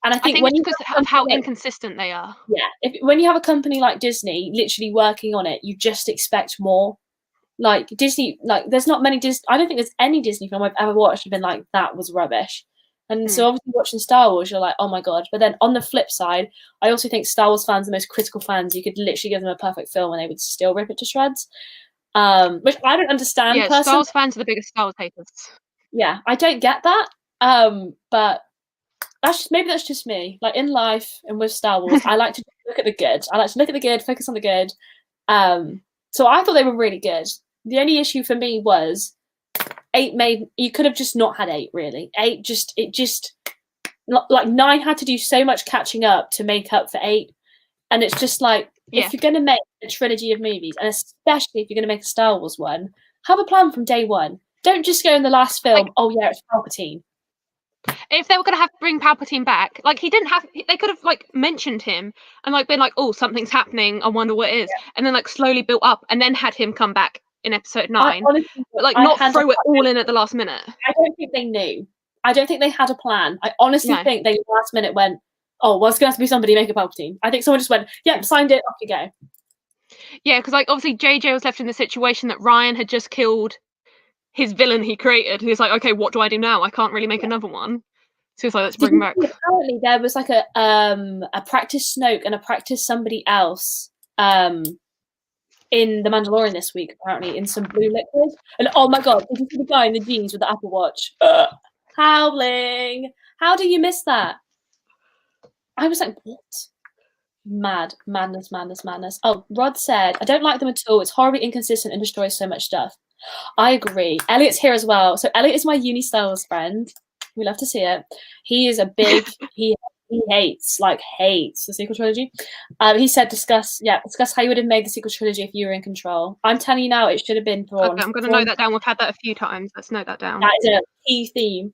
And I think when it's because of how inconsistent they are. Yeah. When you have a company like Disney literally working on it, you just expect more. Like Disney, like there's not many I don't think there's any Disney film I've ever watched and been like, that was rubbish. And so obviously watching Star Wars, you're like, oh my god. But then on the flip side, I also think Star Wars fans are the most critical fans. You could literally give them a perfect film and they would still rip it to shreds. Which I don't understand. Yeah, Star Wars fans are the biggest Star Wars haters. Yeah, I don't get that. But maybe that's just me. Like in life and with Star Wars, I like to look at the good. I like to look at the good, focus on the good. So I thought they were really good. The only issue for me was 8 you could have just not had 8 really. 8 like 9 had to do so much catching up to make up for 8. And it's just like, if you're going to make a trilogy of movies, and especially if you're going to make a Star Wars one, have a plan from day one. Don't just go in the last film, it's Palpatine. If they were going to bring Palpatine back, like they could have like mentioned him and like been like, oh, something's happening, I wonder what it is, and then like slowly built up and then had him come back in episode 9, but like not throw it all in at the last minute. I don't think they knew. I don't think they had a plan. I honestly think they last minute went, oh, well, it's going to have to be somebody make a Palpatine. I think someone just went, signed it, off you go. Yeah, because like obviously JJ was left in the situation that Ryan had just killed his villain he created. He was like, okay, what do I do now? I can't really make another one. So he's like, let's bring him back. Apparently there was like a practice Snoke and a practice somebody else in The Mandalorian this week, apparently, in some blue liquid. And oh my god, did you see the guy in the jeans with the Apple Watch? Howling! How do you miss that? I was like, what? Madness. Oh, Rod said, I don't like them at all. It's horribly inconsistent and destroys so much stuff. I agree. Elliot's here as well. So Elliot is my uni Styles friend. We love to see it. He is a big, he hates the sequel trilogy. He said, discuss how you would have made the sequel trilogy if you were in control. I'm telling you now, it should have been Thrawn. Okay, I'm going to note that down. We've had that a few times. Let's note that down. That is a key theme.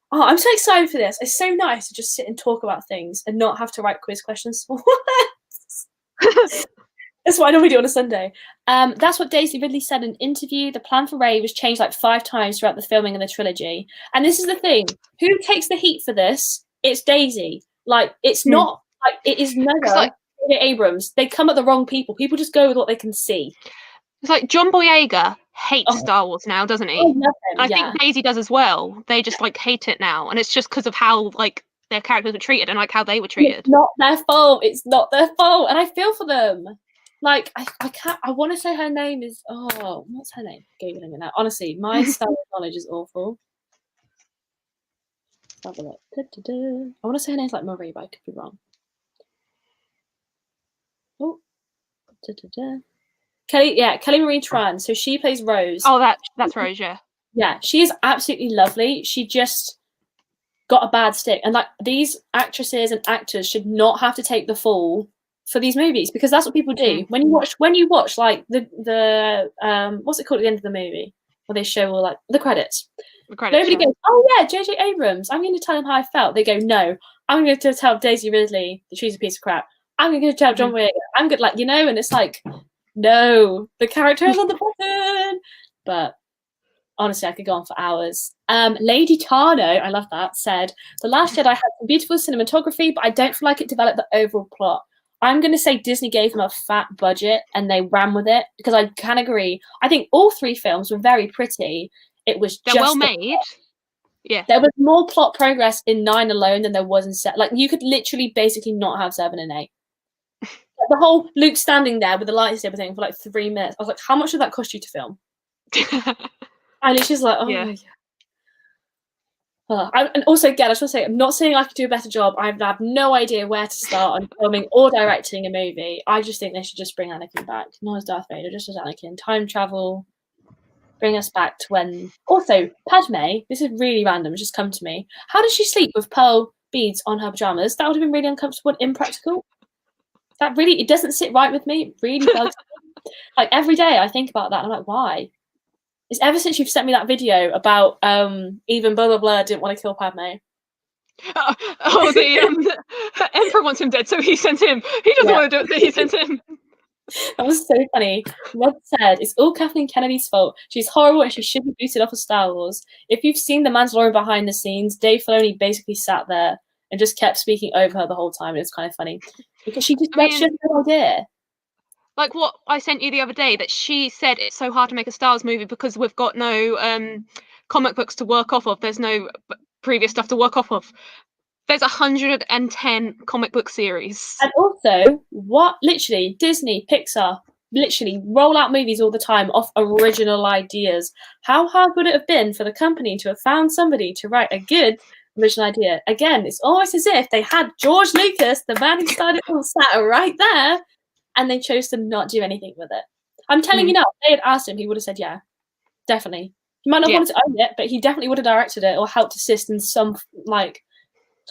Oh, I'm so excited for this. It's so nice to just sit and talk about things and not have to write quiz questions. That's what I normally do on a Sunday. That's what Daisy Ridley said in an interview. The plan for Rey was changed like 5 times throughout the filming of the trilogy. And this is the thing. Who takes the heat for this? It's Daisy. Like, it's not, like, it is never like Abrams. They come at the wrong people. People just go with what they can see. It's like John Boyega hates Star Wars now, doesn't he? And I think Daisy does as well. They just like hate it now. And it's just because of how like their characters were treated and like how they were treated. It's not their fault. It's not their fault. And I feel for them. Like, I can't, I want to say her name is, what's her name? Googling it now. Honestly, my Star Wars knowledge is awful. Let's have a look. I want to say her name's like Marie, but I could be wrong. Oh. Kelly Marie Tran. So she plays Rose. Oh, that's Rose, yeah. Yeah, she is absolutely lovely. She just got a bad stick. And like, these actresses and actors should not have to take the fall for these movies, because that's what people do. When you watch like the what's it called at the end of the movie, where they show all like the credits. Nobody goes, oh yeah, J.J. Abrams, I'm going to tell him how I felt. They go, no, I'm going to tell Daisy Ridley that she's a piece of crap. I'm going to tell John Boyega. I'm good, like, and it's like, no, the character is on the button. But honestly, I could go on for hours. Lady Tano, I love that, said, The Last Jedi had some beautiful cinematography, but I don't feel like it developed the overall plot. I'm going to say Disney gave them a fat budget and they ran with it, because I can agree. I think all 3 films were very pretty. They're well made. Yeah. There was more plot progress in 9 alone than there was in 7. Like, you could literally basically not have 7 and 8. Like, the whole Luke standing there with the lightsaber thing for like 3 minutes. I was like, how much did that cost you to film? I literally was like, yeah. And also, again, I just want to say, I'm not saying I could do a better job. I have no idea where to start on filming or directing a movie. I just think they should just bring Anakin back. Not as Darth Vader, just as Anakin. Time travel. bring us back to when. Also, Padme. This is really random. It's just come to me. How did she sleep with pearl beads on her pajamas? That would have been really uncomfortable and impractical. That really, it doesn't sit right with me. It really bugs me. Like every day, I think about that. And I'm like, why? It's ever since you've sent me that video about even blah blah blah didn't want to kill Padme. The Emperor wants him dead, so he sent him. He doesn't want to do it, so he sent him. That was so funny. Rod said, it's all Kathleen Kennedy's fault. She's horrible and she should be booted off of Star Wars. If you've seen The Mandalorian behind the scenes, Dave Filoni basically sat there and just kept speaking over her the whole time. It was kind of funny. Because she just had no idea. Like what I sent you the other day, that she said it's so hard to make a Star Wars movie because we've got no comic books to work off of. There's no previous stuff to work off of. There's 110 comic book series. And also, literally, Disney, Pixar, literally roll out movies all the time off original ideas. How hard would it have been for the company to have found somebody to write a good original idea? Again, it's almost as if they had George Lucas, the man who started all, sat right there, and they chose to not do anything with it. I'm telling you now, if they had asked him, he would have said, yeah, definitely. He might not have wanted to own it, but he definitely would have directed it or helped assist in some,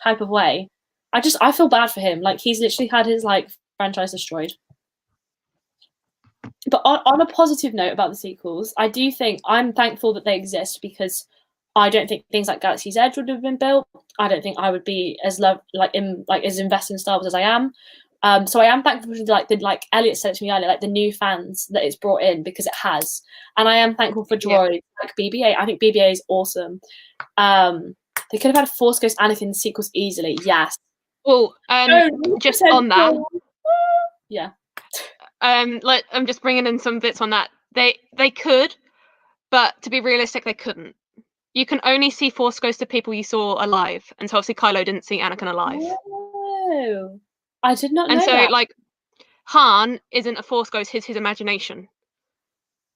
type of way. I feel bad for him. Like, he's literally had his franchise destroyed. But on a positive note about the sequels, I do think I'm thankful that they exist, because I don't think things like Galaxy's Edge would have been built. I don't think I would be as as invested in Star Wars as I am. So I am thankful for Elliot said to me earlier, the new fans that it's brought in, because it has. And I am thankful for Droid, BB-8. I think BB-8 is awesome. They could have had Force Ghost Anakin sequels easily, yes. Well, just on that. Yeah. I'm just bringing in some bits on that. They could, but to be realistic, they couldn't. You can only see Force Ghost of people you saw alive, and so obviously Kylo didn't see Anakin alive. Oh, I did not know that. And so, Han isn't a Force Ghost; his imagination.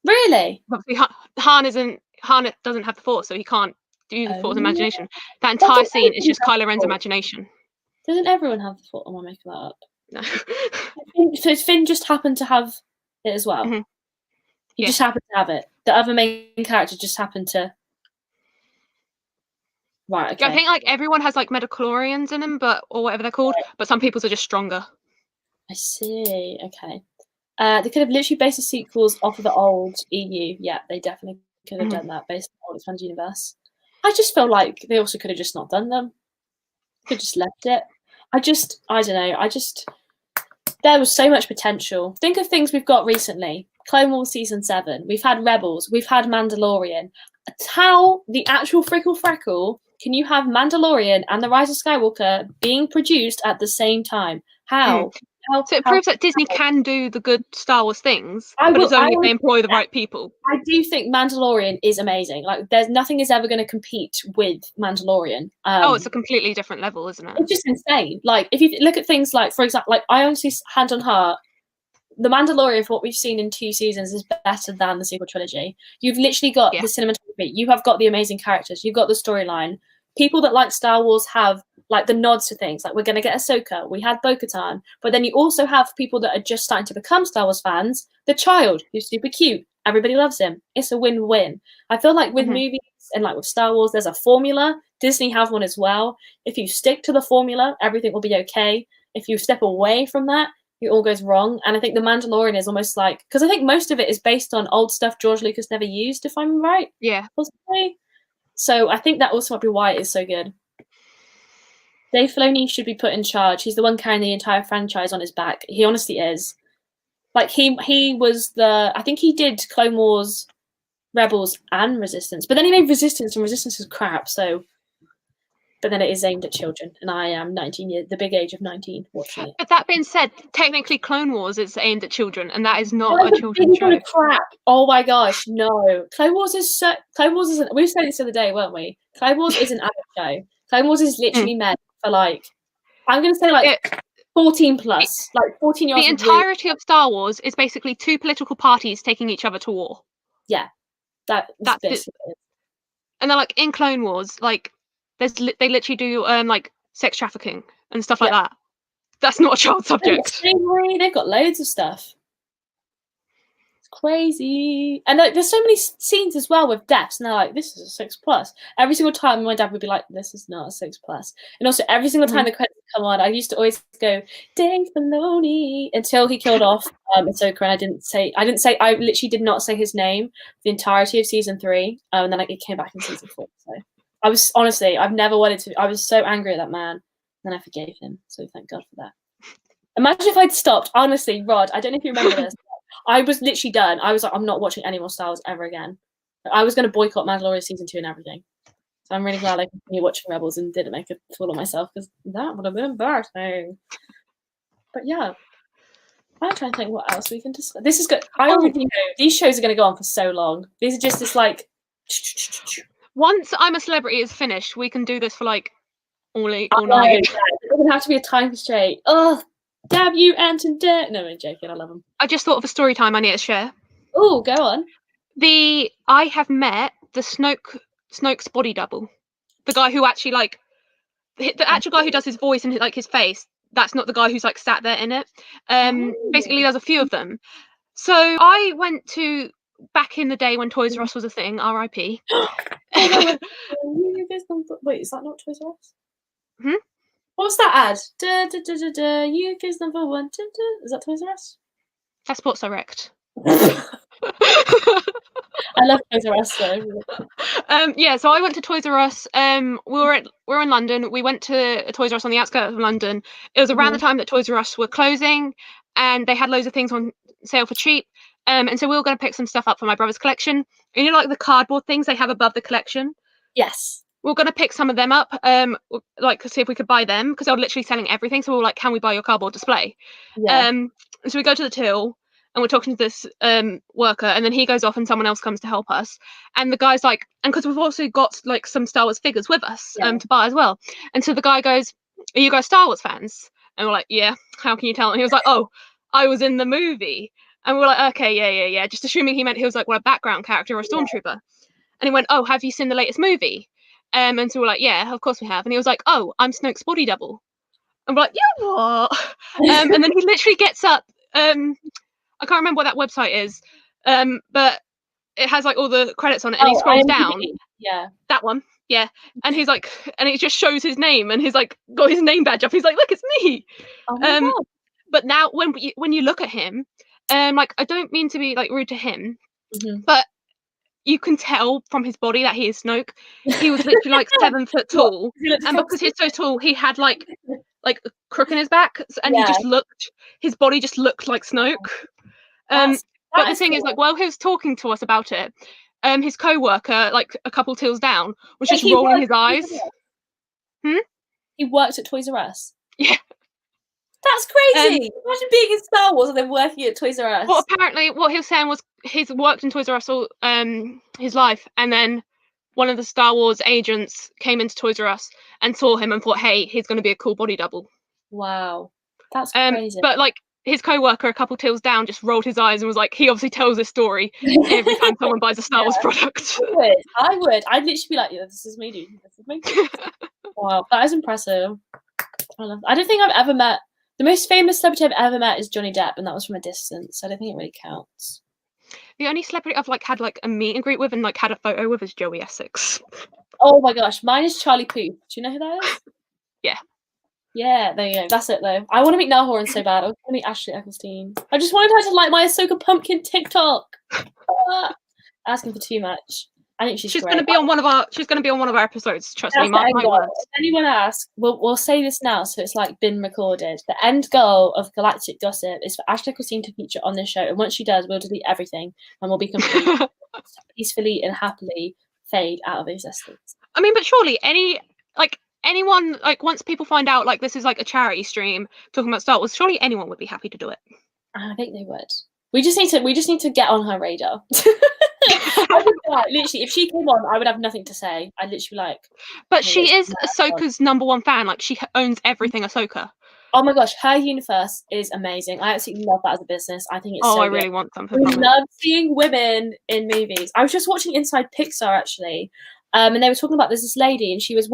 Really? Obviously, Han doesn't have the Force, so he can't do the Force imagination. That entire scene is just Kylo Ren's imagination. Doesn't everyone have the Force? Am I making that up? No. So Finn just happened to have it as well. Mm-hmm. He just happened to have it. The other main character just happened to. Right. Okay. I think everyone has metachlorians in them, or whatever they're called. But some people's are just stronger. I see. Okay. They could have literally based the sequels off of the old EU. Yeah, they definitely could have done that based on the old expanded universe. I just feel like they also could have just not done them. Could have just left it. I don't know. There was so much potential. Think of things we've got recently. Clone Wars Season 7. We've had Rebels. We've had Mandalorian. How the actual freckle can you have Mandalorian and The Rise of Skywalker being produced at the same time? How? So it proves that Disney can do the good Star Wars things, but it's only if they employ the right people. I do think Mandalorian is amazing. There's nothing is ever going to compete with Mandalorian. It's a completely different level, isn't it? It's just insane. If you look at things for example, I honestly, hand on heart, The Mandalorian, for what we've seen in 2 seasons, is better than the sequel trilogy. You've literally got the cinematography. You have got the amazing characters. You've got the storyline. People that like Star Wars have the nods to things. We're going to get Ahsoka. We had Bo-Katan. But then you also have people that are just starting to become Star Wars fans. The child, who's super cute. Everybody loves him. It's a win-win. I feel like with movies and with Star Wars, there's a formula. Disney have one as well. If you stick to the formula, everything will be okay. If you step away from that, it all goes wrong. And I think The Mandalorian is almost because I think most of it is based on old stuff George Lucas never used, if I'm right. Yeah. Possibly. So I think that also might be why it is so good. Dave Filoni should be put in charge. He's the one carrying the entire franchise on his back. He honestly is. He was I think he did Clone Wars, Rebels, and Resistance. But then he made Resistance, and Resistance is crap, so... But then it is aimed at children, and I am 19 years, the big age of 19, watching it. But that being said, technically Clone Wars is aimed at children, and that is not a children's show. Crap! Oh my gosh, no! Clone Wars isn't. We said this the other day, weren't we? Clone Wars is an adult show. Clone Wars is literally meant for I'm going to say 14 plus, 14-year-olds. The entirety of Star Wars is basically 2 political parties taking each other to war. Yeah, that's it. And they're in Clone Wars, they literally do sex trafficking and stuff like that. That's not a child subject. They've got loads of stuff. It's crazy. And like, there's so many scenes as well with deaths, and they're like, this is a 6+. Every single time, my dad would be like, this is not a 6+. And also, every single time the credits come on, I used to always go, Dave Filoni, until he killed off Ahsoka, and I literally did not say his name the entirety of season 3, and then like it came back in season 4. So I was honestly, I've never wanted to. I was so angry at that man, and then I forgave him. So thank God for that. Imagine if I'd stopped. Honestly, Rod, I don't know if you remember this. I was literally done. I was like, I'm not watching any more Star Wars ever again. I was going to boycott Mandalorian season 2 and everything. So I'm really glad I continued watching Rebels and didn't make a fool of myself, because that would have been embarrassing. But yeah, I'm trying to think what else we can discuss. This is good. I already know these shows are going to go on for so long. These are just this like. Once I'm a Celebrity is finished, we can do this for like all night. Yeah, it doesn't have to be a time constraint. Oh, damn you, Anton! No, I'm joking. I love him. I just thought of a story time I need to share. Oh, go on. I have met the Snoke's body double, the guy who actually like the actual guy who does his voice and like his face. That's not the guy who's like sat there in it. Basically, there's a few of them. So I went to back in the day when Toys R Us was a thing. R.I.P. Wait, is that not Toys R Us? What's that ad? UK's number 1. Is that Toys R Us? That's Sports Direct. I love Toys R Us though. Yeah, so I went to Toys R Us. We were in London. We went to a Toys R Us on the outskirts of London. It was around the time that Toys R Us were closing, and they had loads of things on sale for cheap. And so we were going to pick some stuff up for my brother's collection. And you know, like the cardboard things they have above the collection? Yes. We were going to pick some of them up, like see if we could buy them, because they were literally selling everything. So we were like, can we buy your cardboard display? Yeah. So we go to the till, and we're talking to this worker, and then he goes off and someone else comes to help us. And the guy's like, and because we've also got like some Star Wars figures with us to buy as well. And so the guy goes, are you guys Star Wars fans? And we're like, yeah, how can you tell? And he was like, oh, I was in the movie. And we're like, okay, yeah. Just assuming he meant he was like, well, a background character or a stormtrooper. And he went, oh, have you seen the latest movie? And so we're like, yeah, of course we have. And he was like, oh, I'm Snoke's body double. And we're like, yeah, what? And then he literally gets up. I can't remember what that website is, but it has like all the credits on it, and he scrolls down. Yeah, that one. Yeah, and he's like, and it just shows his name, and he's like got his name badge up. He's like, look, it's me. Oh my God. But now when you look at him, like I don't mean to be like rude to him, but you can tell from his body that he is Snoke. He was literally like 7 foot tall, and because he's so tall, he had like a crook in his back, and his body just looked like Snoke. But the thing is, like, while he was talking to us about it, his co-worker, like a couple tills down, was just rolling his eyes. He worked at Toys R Us. Yeah. That's crazy. Imagine being in Star Wars and then working at Toys R Us. Well, apparently what he was saying was he's worked in Toys R Us all his life, and then one of the Star Wars agents came into Toys R Us and saw him and thought, hey, he's going to be a cool body double. Wow. That's crazy. But like his co-worker a couple tills down just rolled his eyes and was like, he obviously tells this story every time someone buys a Star Wars product. I would. I'd literally be like, yeah, this is me, dude. This is me. Wow, that is impressive. I don't think I've ever met. The most famous celebrity I've ever met is Johnny Depp, and that was from a distance, so I don't think it really counts. The only celebrity I've like had like a meet and greet with and like had a photo with is Joey Essex. Oh my gosh, mine is Charlie Puth. Do you know who that is? Yeah. Yeah, there you go. That's it though. I want to meet Nell Horan so bad. I want to meet Ashley Eccleston. I just wanted her to like my Ahsoka Pumpkin TikTok. Asking for too much. I think she's going to be on one of our. She's going to be on one of our episodes. Trust me. My word. If anyone asks, we'll say this now, so it's like been recorded. The end goal of Galactic Gossip is for Ashley Christine to feature on this show, and once she does, we'll delete everything, and we'll be completely peacefully and happily fade out of existence. I mean, but surely anyone like once people find out like this is like a charity stream talking about Star Wars, surely anyone would be happy to do it. I think they would. We just need to get on her radar. Literally, if she came on, I would have nothing to say. I'd literally be like. But she is Ahsoka's #1 fan. Like she owns everything Ahsoka. Oh my gosh, her universe is amazing. I absolutely love that as a business. I think it's so I good. really want something. I love seeing women in movies. I was just watching Inside Pixar actually, and they were talking about there's this lady, and she works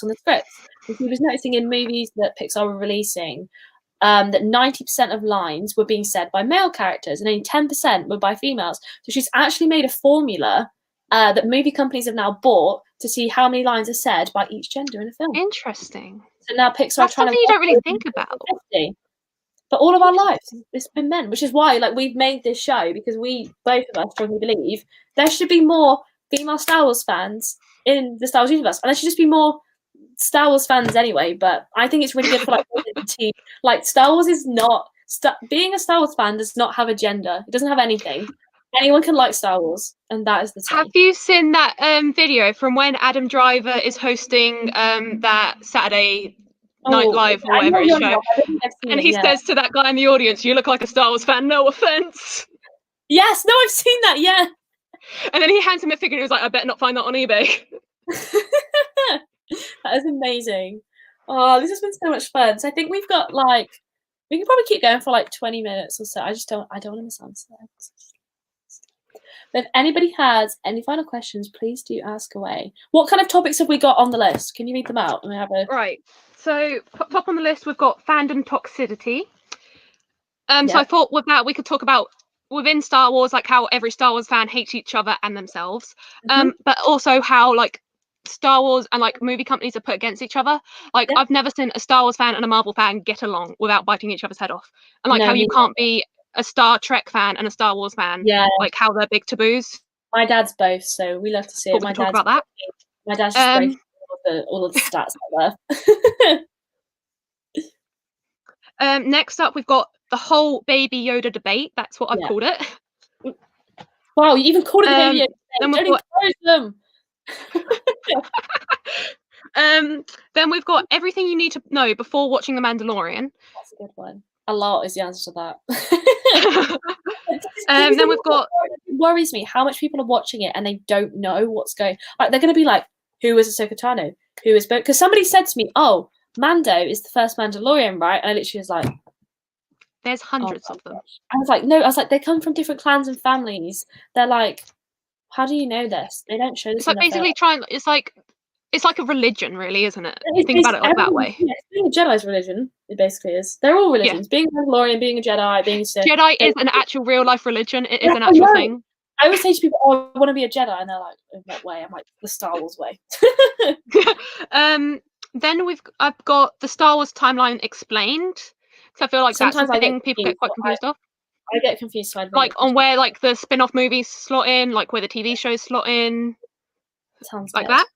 on the scripts, and she was noticing in movies that Pixar were releasing. that 90% of lines were being said by male characters and only 10% were by females. So she's actually made a formula that movie companies have now bought to see how many lines are said by each gender in a film. Interesting. So now Pixar That's are trying something to you don't really think about. 50. But all of our lives, it's been men, which is why we've made this show, because both of us strongly believe there should be more female Star Wars fans in the Star Wars universe, and there should just be more Star Wars fans anyway. But I think it's really good for Star Wars is not being a Star Wars fan does not have a gender. It doesn't have anything. Anyone can like Star Wars, and that is the same. Have you seen that video from when Adam Driver is hosting that Saturday Night Live or whatever his show, and he says to that guy in the audience, "You look like a Star Wars fan. No offense." Yes, no, I've seen that. Yeah. And then he hands him a figure, and he was like, "I better not find that on eBay." That is amazing. Oh, this has been so much fun. So I think we've got we can probably keep going for 20 minutes or so. I don't want to miss answers. But if anybody has any final questions, please do ask away. What kind of topics have we got on the list? Can you read them out? And we have Right. So top on the list, we've got fandom toxicity. So I thought with that we could talk about within Star Wars, how every Star Wars fan hates each other and themselves. But also how Star Wars and movie companies are put against each other. I've never seen a Star Wars fan and a Marvel fan get along without biting each other's head off. And how you can't be a Star Trek fan and a Star Wars fan. Yeah. How they're big taboos. My dad's both, so we love to see it. We talk about that. My dad's just breaking all of the stats out there. Next up, we've got the whole Baby Yoda debate. That's what I've called it. Wow, you even called it the Baby Yoda debate. Don't encourage them. Then we've got everything you need to know before watching The Mandalorian. That's a good one. A lot is the answer to that. Then we've got. It worries me how much people are watching it and they don't know what's going. They're going to be like, "Who is Ahsoka Tano? Who is?" Because somebody said to me, "Oh, Mando is the first Mandalorian, right?" And I literally was like, "There's hundreds of them." I was like, "No," I was like, "They come from different clans and families." They're like, "How do you know this?" They don't show this. It's basically trying. It's like a religion, really, isn't it? You think about it that way. Yeah, being a Jedi's religion. It basically is. They're all religions. Yeah. Being a Mandalorian, being a Jedi, being a Sith. Jedi is an actual real life religion. It is an actual thing. I always say to people, "Oh, I want to be a Jedi," and they're like, "In what way?" I'm like, "The Star Wars way." Then I've got the Star Wars timeline explained. So I feel like sometimes that's something people get quite confused of. I get confused. So on where the spin-off movies slot in, where the TV shows slot in. Sounds like that.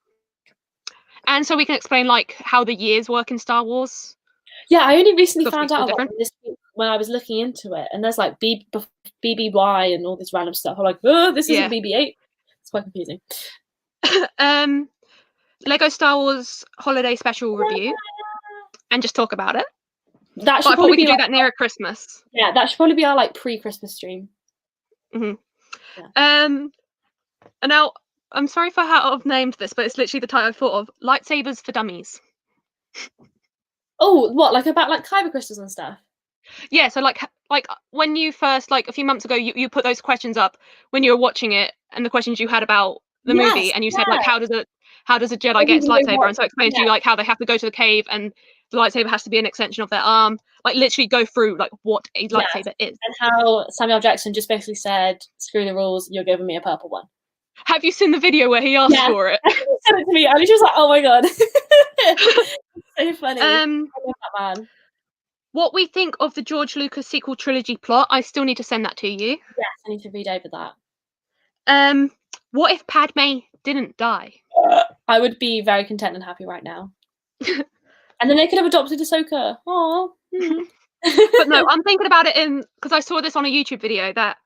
And so we can explain how the years work in Star Wars. Yeah, I only recently found out about this when I was looking into it, and there's BBY and all this random stuff. I'm like, "Oh, this isn't BB-8." It's quite confusing. Lego Star Wars Holiday Special review, and just talk about it. That should probably we could do that near Christmas. Yeah, that should probably be our pre-Christmas stream. Mm-hmm. Yeah. And now. I'm sorry for how I've named this, but it's literally the title I thought of. Lightsabers for Dummies. Oh, what? About kyber crystals and stuff? Yeah, so when you first, a few months ago, you put those questions up when you were watching it, and the questions you had about the movie, and you said, how does a Jedi get its lightsaber? And so I explained to you, how they have to go to the cave, and the lightsaber has to be an extension of their arm. Literally go through, what a lightsaber is. And how Samuel Jackson just basically said, "Screw the rules, you're giving me a purple one." Have you seen the video where he asked for it? He said it to me, and he was like, "Oh my god." So funny. I love that man. What we think of the George Lucas sequel trilogy plot, I still need to send that to you. Yes, I need to read over that. What if Padme didn't die? I would be very content and happy right now. And then they could have adopted Ahsoka. Aww. But no, I'm thinking about it because I saw this on a YouTube video that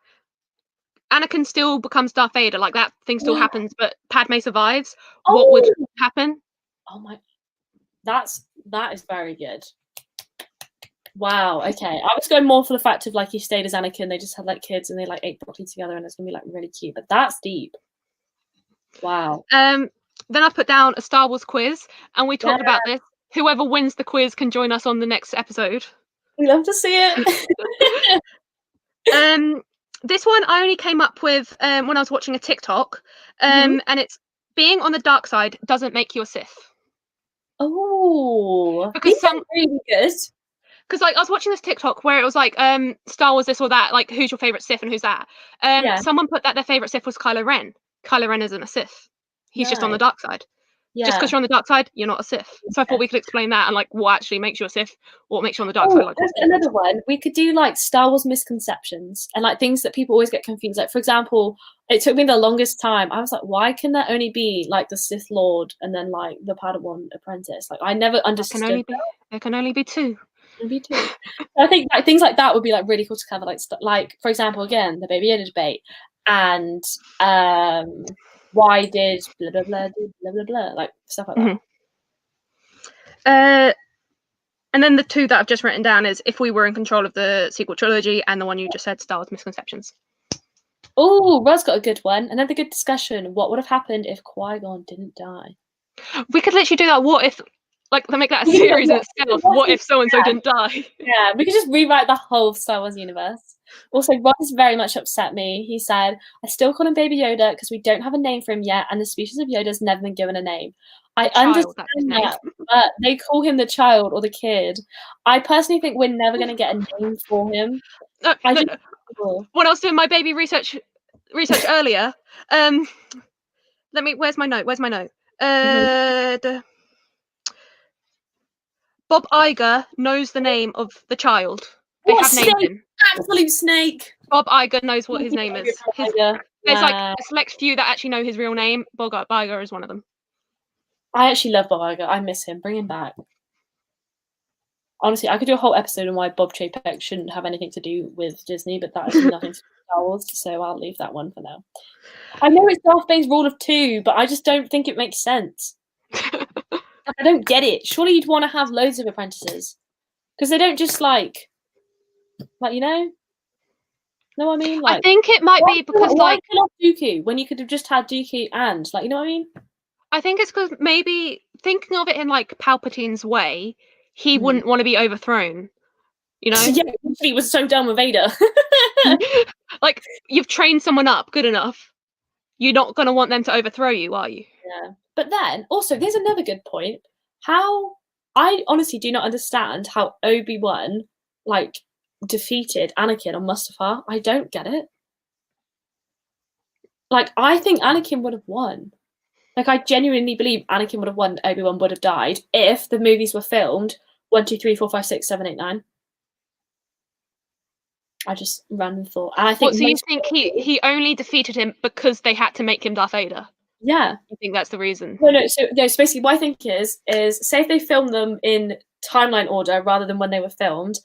Anakin still becomes Darth Vader, that thing still happens, but Padme survives. What would happen? Oh my, that is very good. Wow. Okay, I was going more for the fact of he stayed as Anakin. They just had kids and they ate broccoli together, and it's gonna be really cute. But that's deep. Wow. Then I put down a Star Wars quiz, and we talked about this. Whoever wins the quiz can join us on the next episode. We love to see it. This one I only came up with when I was watching a TikTok, and it's being on the dark side doesn't make you a Sith. Oh, because really good. because like I was watching this TikTok where it was like Star Wars this or that, like who's your favorite Sith and who's that. Yeah. Someone put that their favorite Sith was Kylo Ren. Kylo Ren isn't a Sith. He's just on the Right. dark side. Just because Yeah. you're on the dark side, you're not a Sith. So I thought we could explain that and like what actually makes you a Sith, what makes you on the dark side. Like There's another one. We could do like Star Wars misconceptions and like things that people always get confused. Like, for example, it took me the longest time. I was like, why can there only be like the Sith Lord and then like the Padawan apprentice? Like, I never understood. There can only be two. Maybe two. I think like things like that would be like really cool to cover. Like for example, again, the Baby Yoda debate, and why did blah blah blah do blah blah blah, like stuff like that. And then the two that I've just written down is if we were in control of the sequel trilogy, and the one you just said, Star Wars misconceptions. Oh, Rod's got a good one. Another good discussion. What would have happened if Qui-Gon didn't die? We could literally do that. What if, like, make that a series in itself? What if so and so didn't die? Yeah, we could just rewrite the whole Star Wars universe. Also, Rod has very much upset me. He said, I still call him Baby Yoda because we don't have a name for him yet, and the species of Yoda has never been given a name. I understand that, but they call him the child or the kid. I personally think we're never going to get a name for him. When I was doing my baby research earlier, where's my note? Bob Iger knows the name of the child. They have named him. Absolute snake. Bob Iger knows what his name is. There's like a select few that actually know his real name. Bob Iger is one of them. I actually love Bob Iger. I miss him. Bring him back. Honestly, I could do a whole episode on why Bob Chapek shouldn't have anything to do with Disney, but that has nothing to do with Star Wars, so I'll leave that one for now. I know it's Darth Bane's rule of two, but I just don't think it makes sense. I don't get it. Surely you'd want to have loads of apprentices, because they don't just like you know what I mean? Like, I think it might be because why kill off Dooku when you could have just had Dooku and you know what I mean? I think it's because maybe thinking of it in like Palpatine's way, he wouldn't want to be overthrown. You know? Yeah, he was so done with Vader. Like, you've trained someone up good enough. You're not going to want them to overthrow you, are you? Yeah. But then, also, there's another good point. I honestly do not understand how Obi-Wan, like, defeated Anakin on Mustafar. I don't get it. Like, I think Anakin would have won. Like, I genuinely believe Anakin would have won, Obi-Wan would have died if the movies were filmed 1, 2, 3, 4, 5, 6, 7, 8, 9. I just random thought. And I think so you think he only defeated him because they had to make him Darth Vader? Yeah. You think that's the reason? No, so basically what I think is say if they filmed them in timeline order rather than when they were filmed,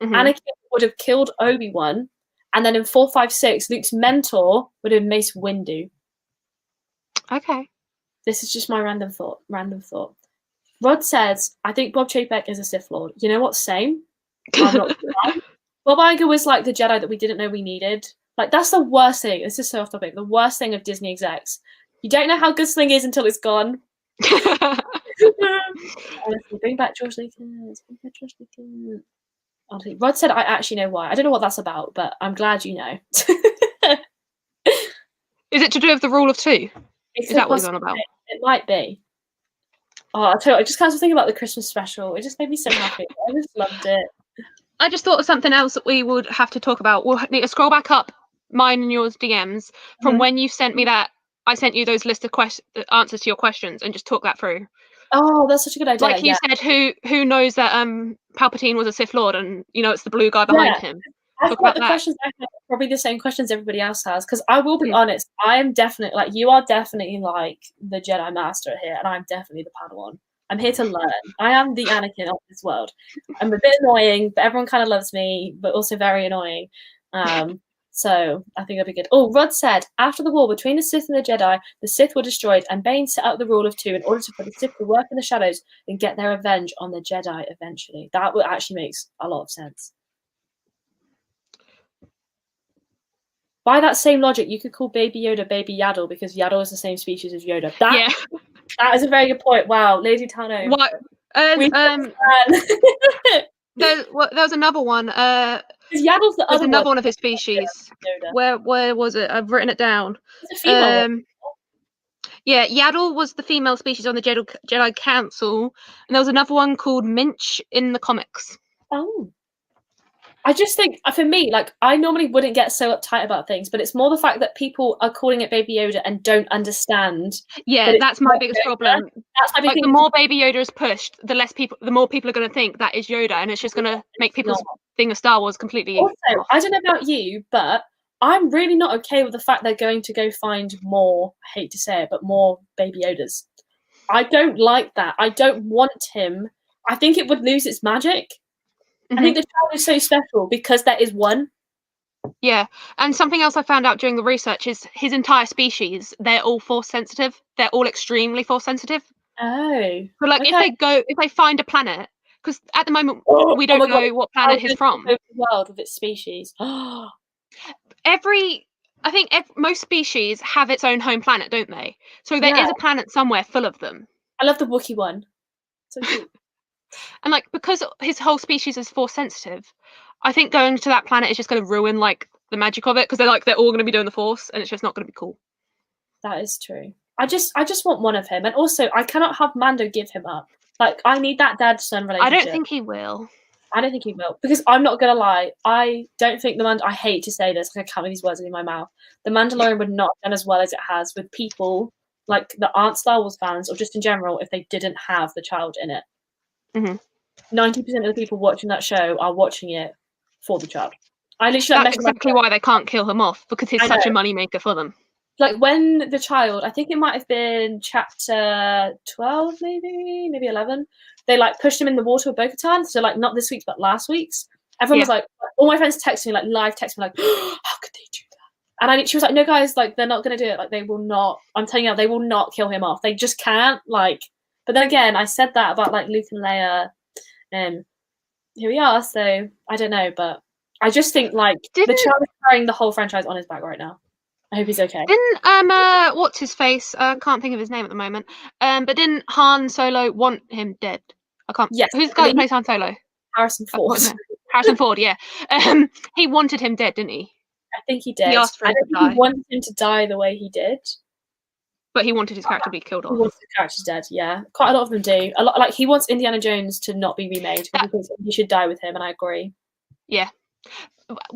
Anakin would have killed Obi-Wan, and then in 4, 5, 6, Luke's mentor would have been Mace Windu. Okay. This is just my random thought. Rod says, I think Bob Chapek is a Sith Lord. You know what? Same. I'm not Bob Iger was like the Jedi that we didn't know we needed. Like, that's the worst thing. This is so off topic. The worst thing of Disney execs. You don't know how good Sling is until it's gone. Honestly, bring back George Lucas. Honestly, Rod said, I actually know why. I don't know what that's about, but I'm glad you know. Is it to do with the rule of two? Is that what he's on about? It might be. Oh, I tell you, I just can't think about the Christmas special. It just made me so happy. I just loved it. I just thought of something else that we would have to talk about. We'll need to scroll back up mine and yours DMs from when you sent me that. I sent you those list of answers to your questions and just talk that through. Oh, that's such a good idea. Like you said, who knows that Palpatine was a Sith Lord and, you know, it's the blue guy behind him. I've got the questions I have, probably the same questions everybody else has, because I will be honest, I am definitely, like, you are definitely, like, the Jedi Master here, and I'm definitely the Padawan. I'm here to learn. I am the Anakin of this world. I'm a bit annoying, but everyone kind of loves me, but also very annoying. So I think it'll be good. Oh, Rod said, after the war between the Sith and the Jedi, the Sith were destroyed, and Bane set up the rule of two in order to put the Sith to work in the shadows and get their revenge on the Jedi eventually. That actually makes a lot of sense. By that same logic, you could call Baby Yoda Baby Yaddle because Yaddle is the same species as Yoda. That is a very good point. Wow, Lady Tano. What? There was another one. Yaddle's the other another one of his species. Where was it? I've written it down. It's a female. Yeah, Yaddle was the female species on the Jedi Council, and there was another one called Minch in the comics. Oh. I just think, for me, like, I normally wouldn't get so uptight about things, but it's more the fact that people are calling it Baby Yoda and don't understand. Yeah, that it's that's my not biggest Yoda. problem. That's my big Like, the thing. more Baby Yoda is pushed, the more people are going to think that is Yoda, and it's just going to make people's thing of Star Wars completely Also, off. I don't know about you, but I'm really not okay with the fact they're going to go find more, I hate to say it, but more Baby Yodas. I don't like that. I don't want him. I think it would lose its magic. I think the child is so special because there is one. Yeah, and something else I found out during the research is his entire species, they're all force sensitive. They're all extremely force sensitive. Oh. But like, Okay. if they find a planet, because at the moment we Oh don't my God. know what planet he's from. The world with its species. I think most species have its own home planet, don't they? So there is a planet somewhere full of them. I love the Wookiee one. So cute. And like, because his whole species is force sensitive, I think going to that planet is just going to ruin like the magic of it, because they're all going to be doing the force, and it's just not going to be cool. That is true. I just want one of him, and also I cannot have Mando give him up. Like, I need that dad-son relationship. I don't think he will. I don't think he will, because I'm not gonna lie. I don't think I hate to say this, because I can't have these words in my mouth. The Mandalorian would not have done as well as it has with people like that aren't Star Wars fans, or just in general, if they didn't have the child in it. 90% of the people watching that show are watching it for the child. That's exactly why they can't kill him off, because he's such a moneymaker for them. Like, when the child, I think it might have been chapter 12, maybe 11, they like pushed him in the water with Bo-Katan, so like not this week's but last week's. Everyone was like, all my friends texted me, like live text me, like, how could they do that? And she was like, no guys, like they're not gonna do it. Like, they will not. I'm telling you, they will not kill him off. They just can't. Like, but then again, I said that about like Luke and Leia, and here we are. So I don't know, but I just think like the child is carrying the whole franchise on his back right now. I hope he's okay. Didn't what's his face? I can't think of his name at the moment. But didn't Han Solo want him dead? I can't. Yes. Who's the guy who plays Han Solo? Harrison Ford. Harrison Ford. Yeah. He wanted him dead, didn't he? I think he did. He asked for him to die. He wanted him to die the way he did. But he wanted his character to be killed off. He wants his character dead. Yeah, quite a lot of them do. A lot, like he wants Indiana Jones to not be remade. He thinks he should die with him, and I agree. Yeah.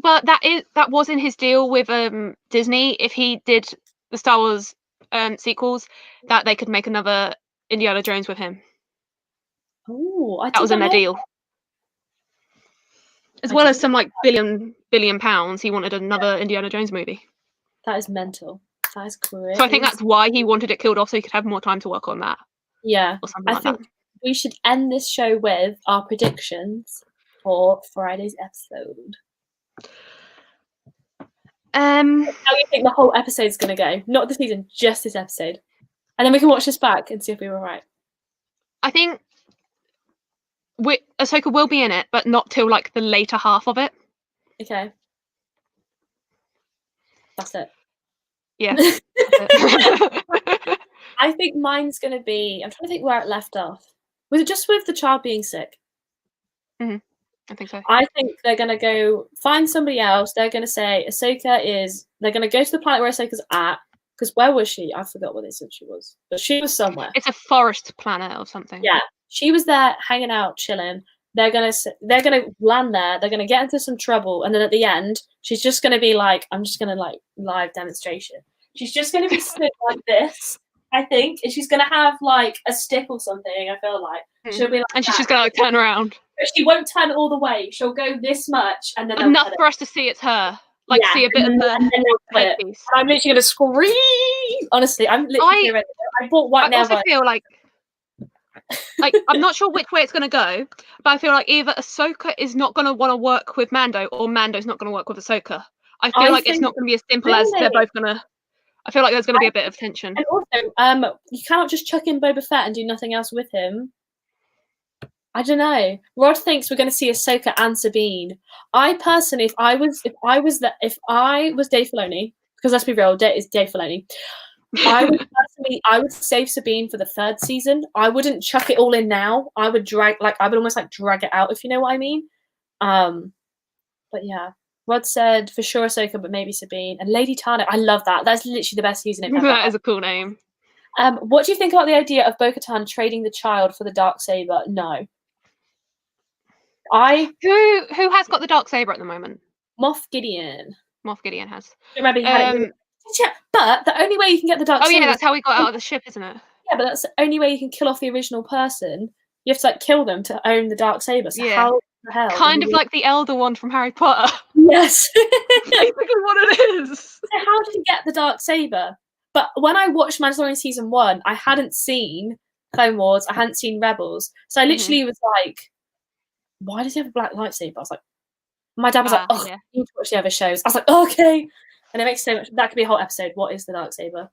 Well, that was in his deal with Disney. If he did the Star Wars sequels, that they could make another Indiana Jones with him. Oh, that was in their deal. As well as some like billion pounds, he wanted another Indiana Jones movie. That is mental. That is crazy. So I think that's why he wanted it killed off, so he could have more time to work on that. Yeah, or something like that. We should end this show with our predictions for Friday's episode. How do you think the whole episode is going to go? Not the season, just this episode. And then we can watch this back and see if we were right. I think Ahsoka will be in it, but not till like the later half of it. Okay. That's it. Yeah. I think mine's going to be... I'm trying to think where it left off. Was it just with the child being sick? Mm-hmm. I think so. I think they're going to go find somebody else. They're going to say Ahsoka is... They're going to go to the planet where Ahsoka's at. Because where was she? I forgot where they said she was. But she was somewhere. It's a forest planet or something. Yeah. She was there hanging out, chilling. They're gonna land there. They're gonna get into some trouble, and then at the end, she's just gonna be like, "I'm just gonna like live demonstration." She's just gonna be sitting like this, I think, and she's gonna have like a stick or something. I feel like she'll be like, and she's just gonna like turn around. But she won't turn all the way. She'll go this much, and then enough for us to see it's her. Like see a bit of her headpiece. I'm literally gonna scream. Honestly, I'm literally ready. I bought white nails. I also feel like I'm not sure which way it's going to go, but I feel like either Ahsoka is not going to want to work with Mando, or Mando's not going to work with Ahsoka. I feel like it's not going to be as simple as they're both going to... I feel like there's going to be a bit of tension. And also, you cannot just chuck in Boba Fett and do nothing else with him. I don't know. Rod thinks we're going to see Ahsoka and Sabine. I personally, if I was Dave Filoni, because let's be real, is Dave Filoni, I would save Sabine for the third season. I wouldn't chuck it all in now. I would almost like drag it out, if you know what I mean. But yeah, Rod said for sure Ahsoka, but maybe Sabine and Lady Tana. I love that. That's literally the best season ever. That is a cool name. What do you think about the idea of Bo-Katan trading the child for the Darksaber? No. Who has got the dark saber at the moment? Moff Gideon. Moff Gideon has. Remember, he had it. Yeah, but the only way you can get the dark saber. Oh yeah, that's how we got out of the ship, isn't it? Yeah, but that's the only way you can kill off the original person. You have to like kill them to own the dark saber. So how the hell? Kind of like the elder one from Harry Potter. Yes. Basically what it is. So how did he get the dark saber? But when I watched Mandalorian season 1, I hadn't seen Clone Wars. I hadn't seen Rebels. So I literally was like, why does he have a black lightsaber? I was like, my dad was like, oh, you need to watch the other shows. I was like, oh, okay. And it makes so much. That could be a whole episode. What is the dark saber?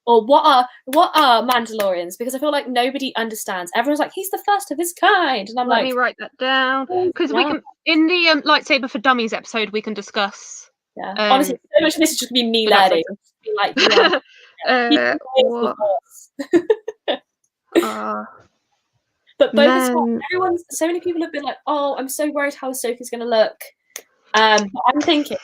Or what are Mandalorians? Because I feel like nobody understands. Everyone's like, he's the first of his kind, and I'm Let me write that down because we can in the lightsaber for dummies episode we can discuss. Yeah, honestly, so much of this is just gonna be me learning. Be like, but both everyone's so many people have been like, oh, I'm so worried how Ahsoka's gonna look. But I'm thinking,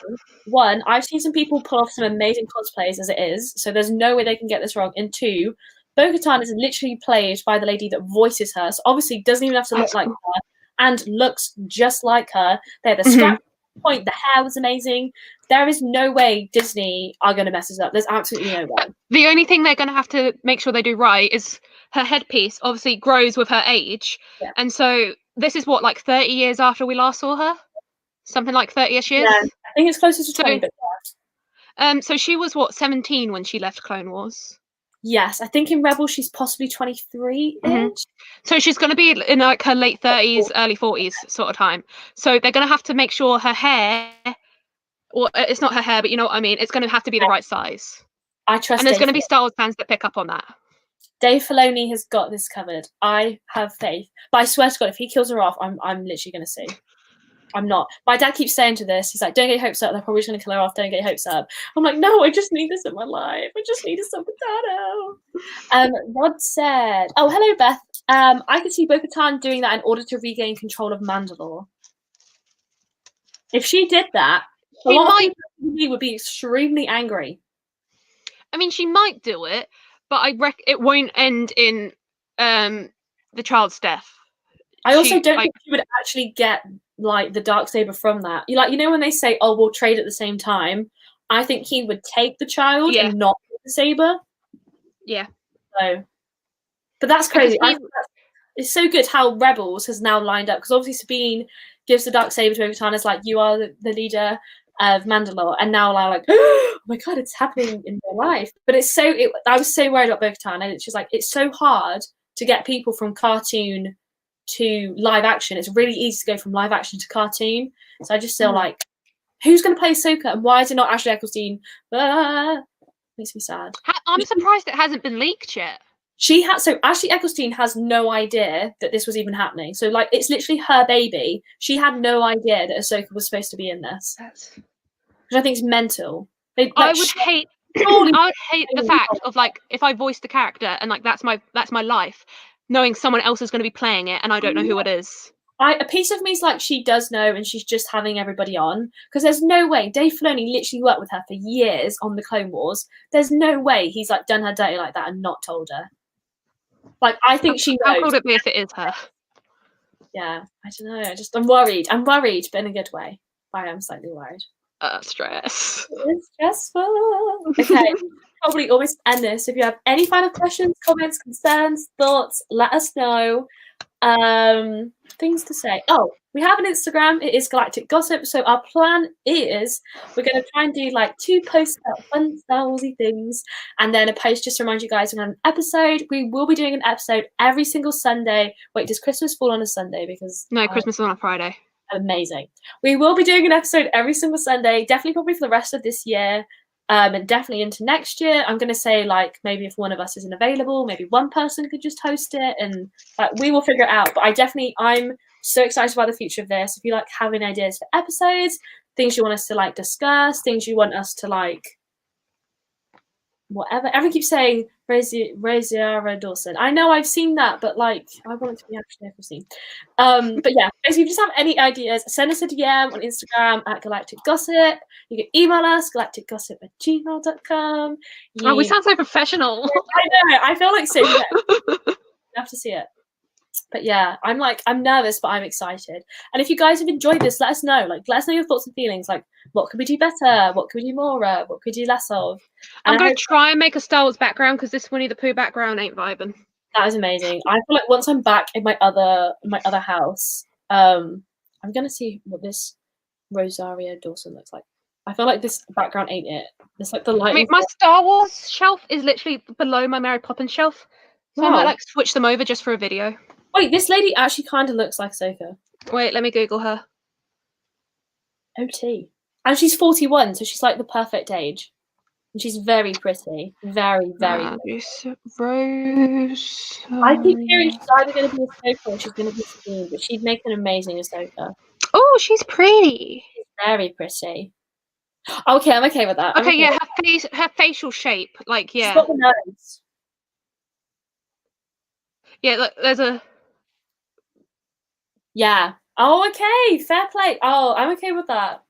one, I've seen some people pull off some amazing cosplays as it is, so there's no way they can get this wrong. And two, Bo-Katan is literally played by the lady that voices her, so obviously doesn't even have to look like her, and looks just like her. They had the strap point, the hair was amazing. There is no way Disney are going to mess this up. There's absolutely no way. The only thing they're going to have to make sure they do right is her headpiece obviously grows with her age, and so this is what, like 30 years after we last saw her? Something like 30ish years. Yeah, I think it's closer to 20. So she was what, 17 when she left Clone Wars? Yes, I think in Rebels she's possibly 23-ish. So she's going to be in like her late 30s, early 40s sort of time. So they're going to have to make sure her hair, or it's not her hair, but you know what I mean. It's going to have to be the right size. I trust. And there's going to be Star Wars fans that pick up on that. Dave Filoni has got this covered. I have faith. But I swear to God, if he kills her off, I'm literally going to see. I'm not. My dad keeps saying to this, he's like, don't get your hopes up, they're probably just going to kill her off, don't get your hopes up. I'm like, no, I just need this in my life. I just need some potato. Rod said, oh, hello, Beth. I could see Bo-Katan doing that in order to regain control of Mandalore. If she did that, he would be extremely angry. I mean, she might do it, but it won't end in the child's death. I also don't think she would actually get like the darksaber from that. You know when they say, oh, we'll trade at the same time, I think he would take the child and not the saber. Yeah. So, but that's crazy. It's so good how Rebels has now lined up, because obviously Sabine gives the darksaber to Bo-Katan as like, you are the leader of Mandalore, and now I'm like, oh my God, it's happening in real life. But I was so worried about Bo-Katan, and it's just like, it's so hard to get people from cartoon to live action. It's really easy to go from live action to cartoon. So I just feel like, who's going to play Ahsoka, and why is it not Ashley Eccleston? Makes me sad. I'm surprised it hasn't been leaked yet. So Ashley Eccleston has no idea that this was even happening. So like, it's literally her baby. She had no idea that Ahsoka was supposed to be in this, which I think is mental. I would hate the fact of like, if I voiced the character and like that's my life, knowing someone else is going to be playing it and I don't know who it is. A piece of me is like, she does know, and she's just having everybody on, because there's no way. Dave Filoni literally worked with her for years on the Clone Wars. There's no way he's like done her dirty like that and not told her. Like, I think she knows. How could it be if it is her? Yeah, I don't know. I'm worried. I'm worried, but in a good way. I am slightly worried. Stress. It's stressful. Okay, probably always end this. If you have any final questions, comments, concerns, thoughts, let us know. Things to say. Oh, we have an Instagram. It is Galactic Gossip. So our plan is we're going to try and do like 2 posts about fun Star Warsy things, and then a post just to remind you guys when an episode. We will be doing an episode every single Sunday. Wait, does Christmas fall on a Sunday? Because no, Christmas is on a Friday. Amazing. We will be doing an episode every single Sunday, definitely probably for the rest of this year, and definitely into next year. I'm going to say, like, maybe if one of us isn't available, maybe one person could just host it, and we will figure it out. But I'm so excited about the future of this. If you like having ideas for episodes, things you want us to like discuss, things you want us to like whatever. Everyone keeps saying Rosaria Dawson. I know I've seen that, but like I want it to be actually Eccleston. But yeah, basically, if you just have any ideas, send us a DM on Instagram at Galactic Gossip. You can email us galacticgossip@gmail.com. Oh, we sound so professional. I know. I feel like saying that. You have to see it. But yeah, I'm nervous, but I'm excited. And if you guys have enjoyed this, let us know. Like, let us know your thoughts and feelings. Like, what could we do better? What could we do more of? What could we do less of? And I'm going to try and make a Star Wars background because this Winnie the Pooh background ain't vibing. that was amazing. I feel like once I'm back in my other house, I'm gonna see what this Rosario Dawson looks like. I feel like this background ain't it. It's like the light. I mean, my Star Wars shelf is literally below my Mary Poppins shelf, so I might like switch them over just for a video. Wait, this lady actually kind of looks like Ahsoka. Wait, let me Google her. OT. And she's 41, so she's like the perfect age. And she's very pretty. Very, very pretty. Rose. I keep hearing she's either going to be Ahsoka or she's going to be Sabine, but she'd make an amazing Ahsoka. Oh, she's pretty. She's very pretty. Okay, I'm okay with that. Okay, yeah, her facial shape, like, yeah. She's got the nose. Yeah, look, there's a... Yeah. Oh, okay. Fair play. Oh, I'm okay with that.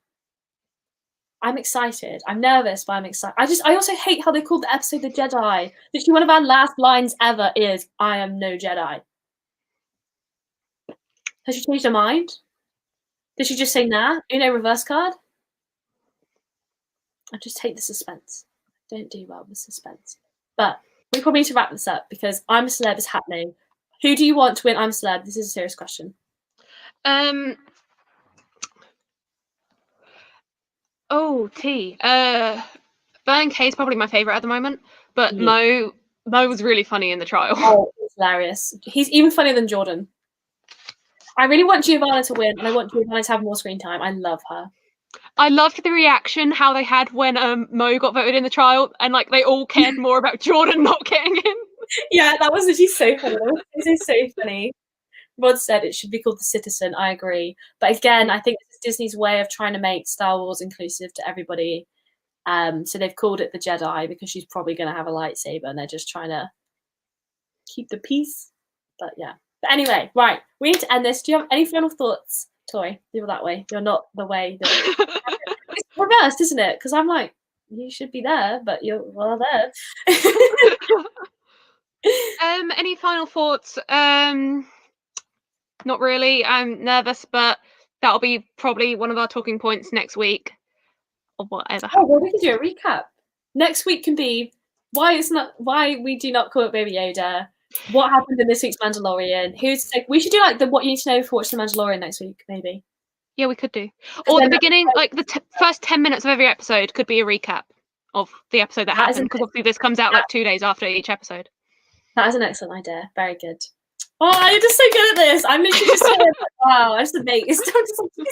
I'm excited. I'm nervous, but I'm excited. I also hate how they called the episode The Jedi. Literally, one of our last lines ever is, I am no Jedi. Has she changed her mind? Did she just say nah? Uno reverse card? I just hate the suspense. I don't do well with suspense. But we probably need to wrap this up because I'm a Celeb is happening. Who do you want to win I'm a Celeb? This is a serious question. Oh, T. Burn K is probably my favourite at the moment, but yeah. Mo was really funny in the trial. Oh, it's hilarious. He's even funnier than Jordan. I really want Giovanna to win, and I want Giovanna to have more screen time. I love her. I loved the reaction how they had when Mo got voted in the trial, and like they all cared more about Jordan not getting in. Yeah, that was actually so funny. That was so funny. Rod said it should be called The Citizen. I agree, but again, I think this is Disney's way of trying to make Star Wars inclusive to everybody. So they've called it the Jedi because she's probably going to have a lightsaber, and they're just trying to keep the peace. But yeah. But anyway, right, we need to end this. Do you have any final thoughts, Tori? You're that way. You're not the way that it's reversed, isn't it? Because I'm like, you should be there, but you're there. Any final thoughts? Not really. I'm nervous, but that'll be probably one of our talking points next week, or whatever. Oh, well, we can do a recap. Next week can be why we do not call it Baby Yoda. What happened in this week's Mandalorian? We should do like the what you need to know for watching the Mandalorian next week, maybe. Yeah, we could do. Or the beginning, like the first 10 minutes of every episode could be a recap of the episode that happened, because obviously this comes out like 2 days after each episode. That is an excellent idea. Very good. Oh, you're just so good at this. I'm literally just so wow, I'm just amazed. It's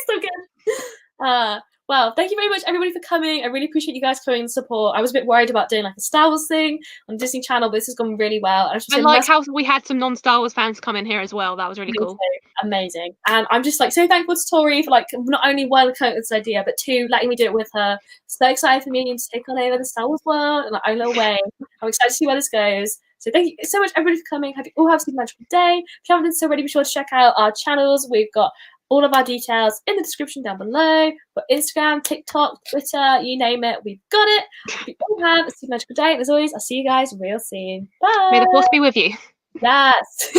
so good. Well, thank you very much, everybody, for coming. I really appreciate you guys coming and support. I was a bit worried about doing like a Star Wars thing on Disney Channel, but this has gone really well. I like how we had some non-Star Wars fans come in here as well. That was really cool. Amazing. And I'm just like so thankful to Tori for like not only one coming up with this idea, but two, letting me do it with her. So excited for me to take on over the Star Wars world in my own little way. I'm excited to see where this goes. So thank you so much, everybody, for coming. Hope you all have a magical day. If you haven't done so already, be sure to check out our channels. We've got all of our details in the description down below. For Instagram, TikTok, Twitter, you name it, we've got it. Hope you all have a super magical day. And as always, I'll see you guys real soon. Bye. May the force be with you. Yes.